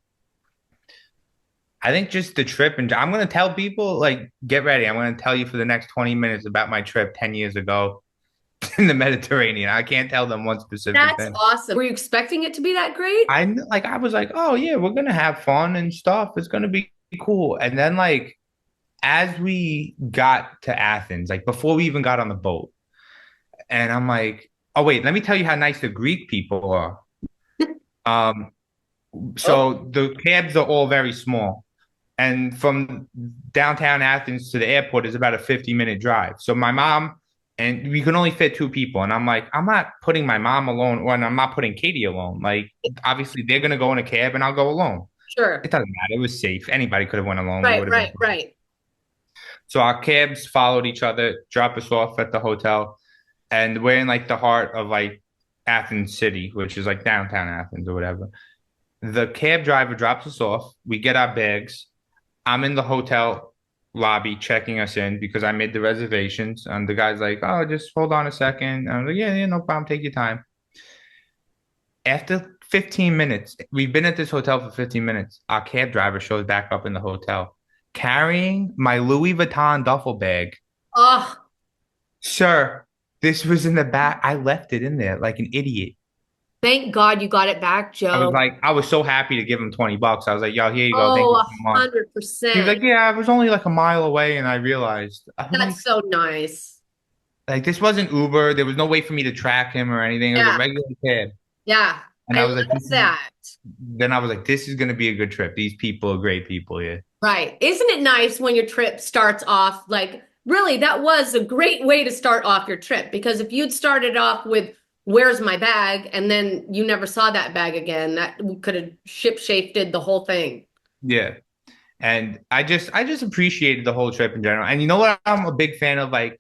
I think just the trip, and I'm gonna tell people like get ready. I'm gonna tell you for the next 20 minutes about my trip 10 years ago in the Mediterranean. I can't tell them one specific That's thing. awesome. Were you expecting it to be that great? I was like, oh yeah, we're gonna have fun and stuff. It's gonna be cool. And then like as we got to Athens, like before we even got on the boat, and I'm like, oh wait, let me tell you how nice the Greek people are. Um, Oh, so the cabs are all very small. And from downtown Athens to the airport is about a 50-minute drive. So my mom and we can only fit two people. And I'm like, I'm not putting my mom alone, or I'm not putting Katie alone. Like, obviously, they're gonna go in a cab, and I'll go alone. It sure. doesn't matter. It was safe. Anybody could have went alone. We Right, would have been right, fine. right. So our cabs followed each other, drop us off at the hotel, and we're in like the heart of like Athens City, which is like downtown Athens or whatever. The cab driver drops us off. We get our bags. I'm in the hotel lobby checking us in because I made the reservations. And the guy's like, oh, just hold on a second. And I was like, yeah, no problem. Take your time. After 15 minutes, we've been at this hotel for 15 minutes. Our cab driver shows back up in the hotel carrying my Louis Vuitton duffel bag. Oh, Sir, this was in the back. I left it in there like an idiot. thank God you got it back, Joe. I was so happy to give him $20. I was like, yo, here you go. Thank you Oh, so much. 100%. He was like, yeah, I was only like a mile away and I realized. I'm like, That's so nice. this wasn't Uber. There was no way for me to track him or anything. It was a Yeah, regular cab. yeah. And I I was like, love that. then I was like, this is going to be a good trip. These people are great people. Yeah. Right. Isn't it nice when your trip starts off like, really, that was a great way to start off your trip because if you'd started off with, where's my bag? And then you never saw that bag again, that could have ship-shafted the whole thing. Yeah. And I just appreciated the whole trip in general. And you know what? I'm a big fan of like,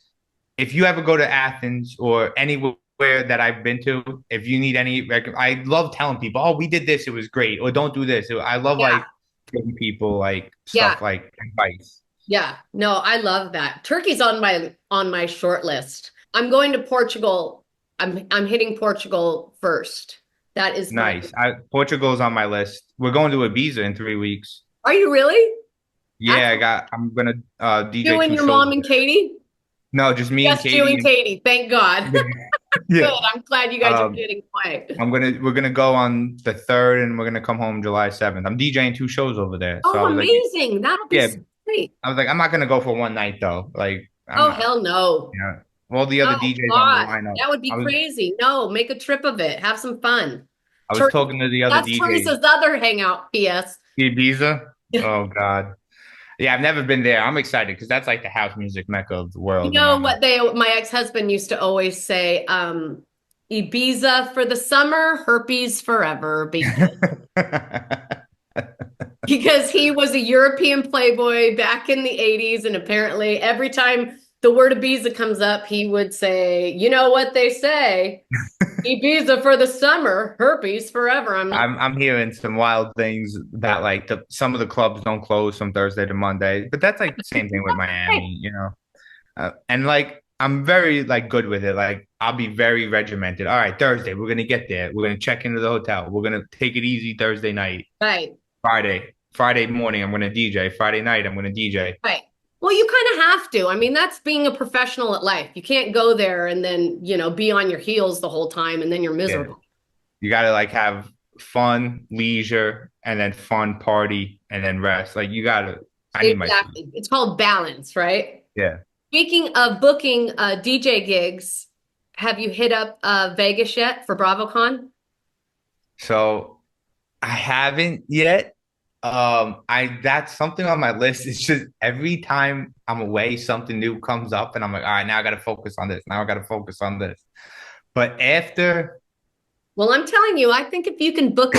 if you ever go to Athens or anywhere that I've been to, if you need any, I love telling people, oh, we did this, it was great, or don't do this. I love Yeah. like giving people like Yeah. stuff like advice. Yeah. No, I love that. Turkey's on my short list. I'm going to Portugal. I'm hitting Portugal first. That is my Nice. Portugal's on my list. We're going to Ibiza in 3 weeks. Are you really? Yeah, I'm gonna DJ You and 2 your shows. mom and Katie? No, just me and Just you Katie. and Katie. Thank God. Yeah. Good. I'm glad you guys are getting away. We're gonna go on the 3rd and we're gonna come home July 7th. I'm DJing 2 shows over there. So I Oh, was like, amazing. That'll be yeah, so great. I was like, I'm not gonna go for one night though. Like, I'm Oh, not. hell no. Yeah, all the other Oh, DJs on the God. lineup. That would be crazy. No, make a trip of it. Have some fun. I was talking to the other That's DJs. Teresa's other hangout, P.S. Ibiza. Oh God. Yeah, I've never been there. I'm excited because that's like the house music mecca of the world. You know what my ex-husband used to always say, Ibiza for the summer, herpes forever. Because he was a European playboy back in the 80s, and apparently every time the word Ibiza comes up, he would say, you know what they say, Ibiza for the summer, herpes forever. I'm hearing some wild things that like some of the clubs don't close from Thursday to Monday, but that's like the same thing with Miami, you know. And like I'm very like good with it. Like I'll be very regimented. All right, Thursday we're gonna get there. We're gonna check into the hotel. We're gonna take it easy Thursday night. Right. Friday morning I'm gonna DJ. Friday night I'm gonna DJ. Right. Well, you kind of have to. I mean, that's being a professional at life. You can't go there and then, be on your heels the whole time and then you're miserable. Yeah. You gotta like have fun, leisure, and then fun party and then rest. Like you gotta Exactly. It's called balance, right? Yeah. Speaking of booking DJ gigs, have you hit up Vegas yet for BravoCon? So I haven't yet. That's something on my list. It's just every time I'm away, something new comes up, and I'm like, all right, now I got to focus on this. Now I got to focus on this. But after, well, I'm telling you, I think if you can book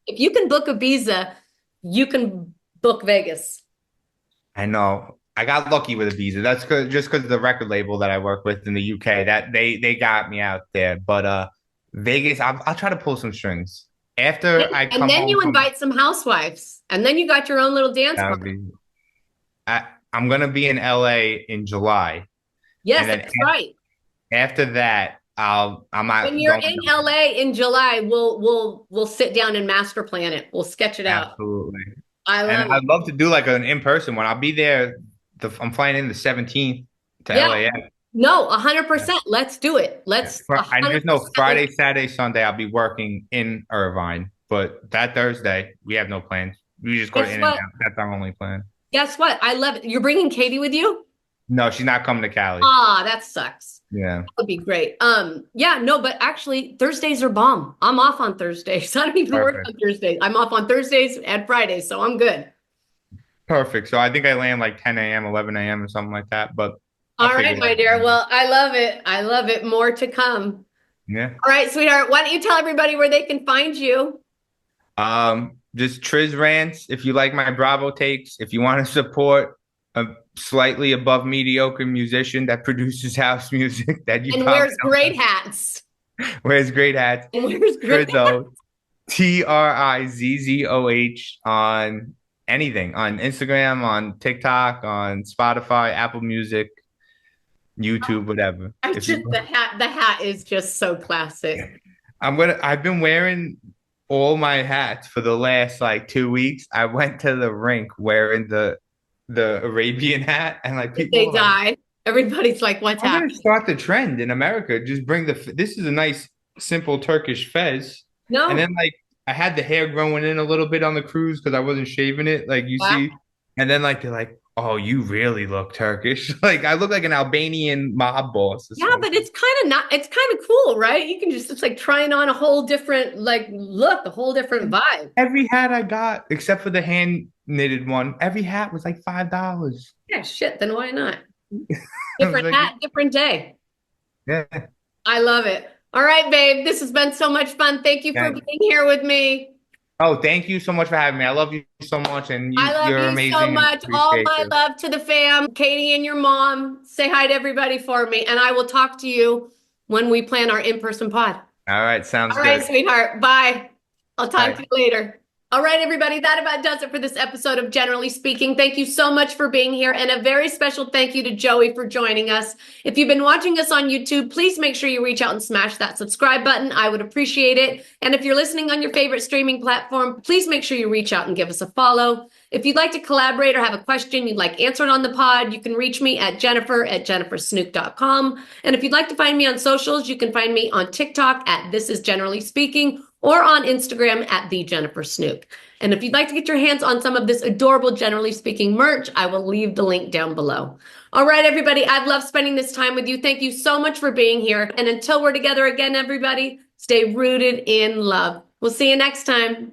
Ibiza, you can book Vegas. I know I got lucky with Ibiza. That's just because of the record label that I work with in the UK that they got me out there. But Vegas, I'll try to pull some strings. After I come and then home you invite some housewives, and then you got your own little dance party. I'm gonna be in LA in July. Yes, that's right. After that, I'm not. When you're in LA in July, we'll sit down and master plan it. We'll sketch it out. Absolutely. I'd love to do like an in-person one. I'll be there. I'm flying in the 17th to LAX. No, 100%. Let's do it. I just know Friday, Saturday, Sunday, I'll be working in Irvine. But that Thursday, we have no plans. We just go to In-N-Out. That's our only plan. Guess what? I love it. You're bringing Katie with you? No, she's not coming to Cali. That sucks. Yeah. That would be great. Yeah, no, but actually Thursdays are bomb. I'm off on Thursdays. I don't even work on Thursdays. I'm off on Thursdays and Fridays, so I'm good. Perfect. So I think I land like 10 a.m., 11 a.m. or something like that. But all right, my dear. Well, I love it. I love it. More to come. Yeah. All right, sweetheart. Why don't you tell everybody where they can find you? Just Triz Rants. If you like my Bravo takes, if you want to support a slightly above mediocre musician that produces house music that you and wears great hats. Wears great hats. And wears great hats. TRIZZOH on anything, on Instagram, on TikTok, on Spotify, Apple Music, YouTube, whatever. The hat is just so classic. I've been wearing all my hats for the last like 2 weeks. I went to the rink wearing the Arabian hat, and like people die. Everybody's like, what's happening? I'm gonna start the trend in America. Just bring this is a nice simple Turkish fez. No. And then like I had the hair growing in a little bit on the cruise because I wasn't shaving it, like you see. And then like they're like, oh, you really look Turkish. Like I look like an Albanian mob boss. Yeah, but it's kind of cool, right? You can it's like trying on a whole different like look, a whole different vibe. Every hat I got, except for the hand knitted one, every hat was like $5. Yeah, shit. Then why not? Different hat, different day. Yeah. I love it. All right, babe. This has been so much fun. Thank you for being here with me. Oh, thank you so much for having me. I love you so much, and you're amazing. So much. All my love to the fam, Katie and your mom. Say hi to everybody for me, and I will talk to you when we plan our in-person pod. All right, sounds good. All right, sweetheart. Bye. I'll talk to you later. All right, everybody, that about does it for this episode of Generally Speaking. Thank you so much for being here, and a very special thank you to Joey for joining us. If you've been watching us on YouTube, please make sure you reach out and smash that subscribe button. I would appreciate it. And if you're listening on your favorite streaming platform, please make sure you reach out and give us a follow. If you'd like to collaborate or have a question you'd like answered on the pod, you can reach me at jennifer@jennifersnook.com. And if you'd like to find me on socials, you can find me on TikTok at This Is Generally Speaking, or on Instagram at The Jennifer Snook. And if you'd like to get your hands on some of this adorable Generally Speaking merch, I will leave the link down below. All right, everybody, I've loved spending this time with you. Thank you so much for being here. And until we're together again, everybody, stay rooted in love. We'll see you next time.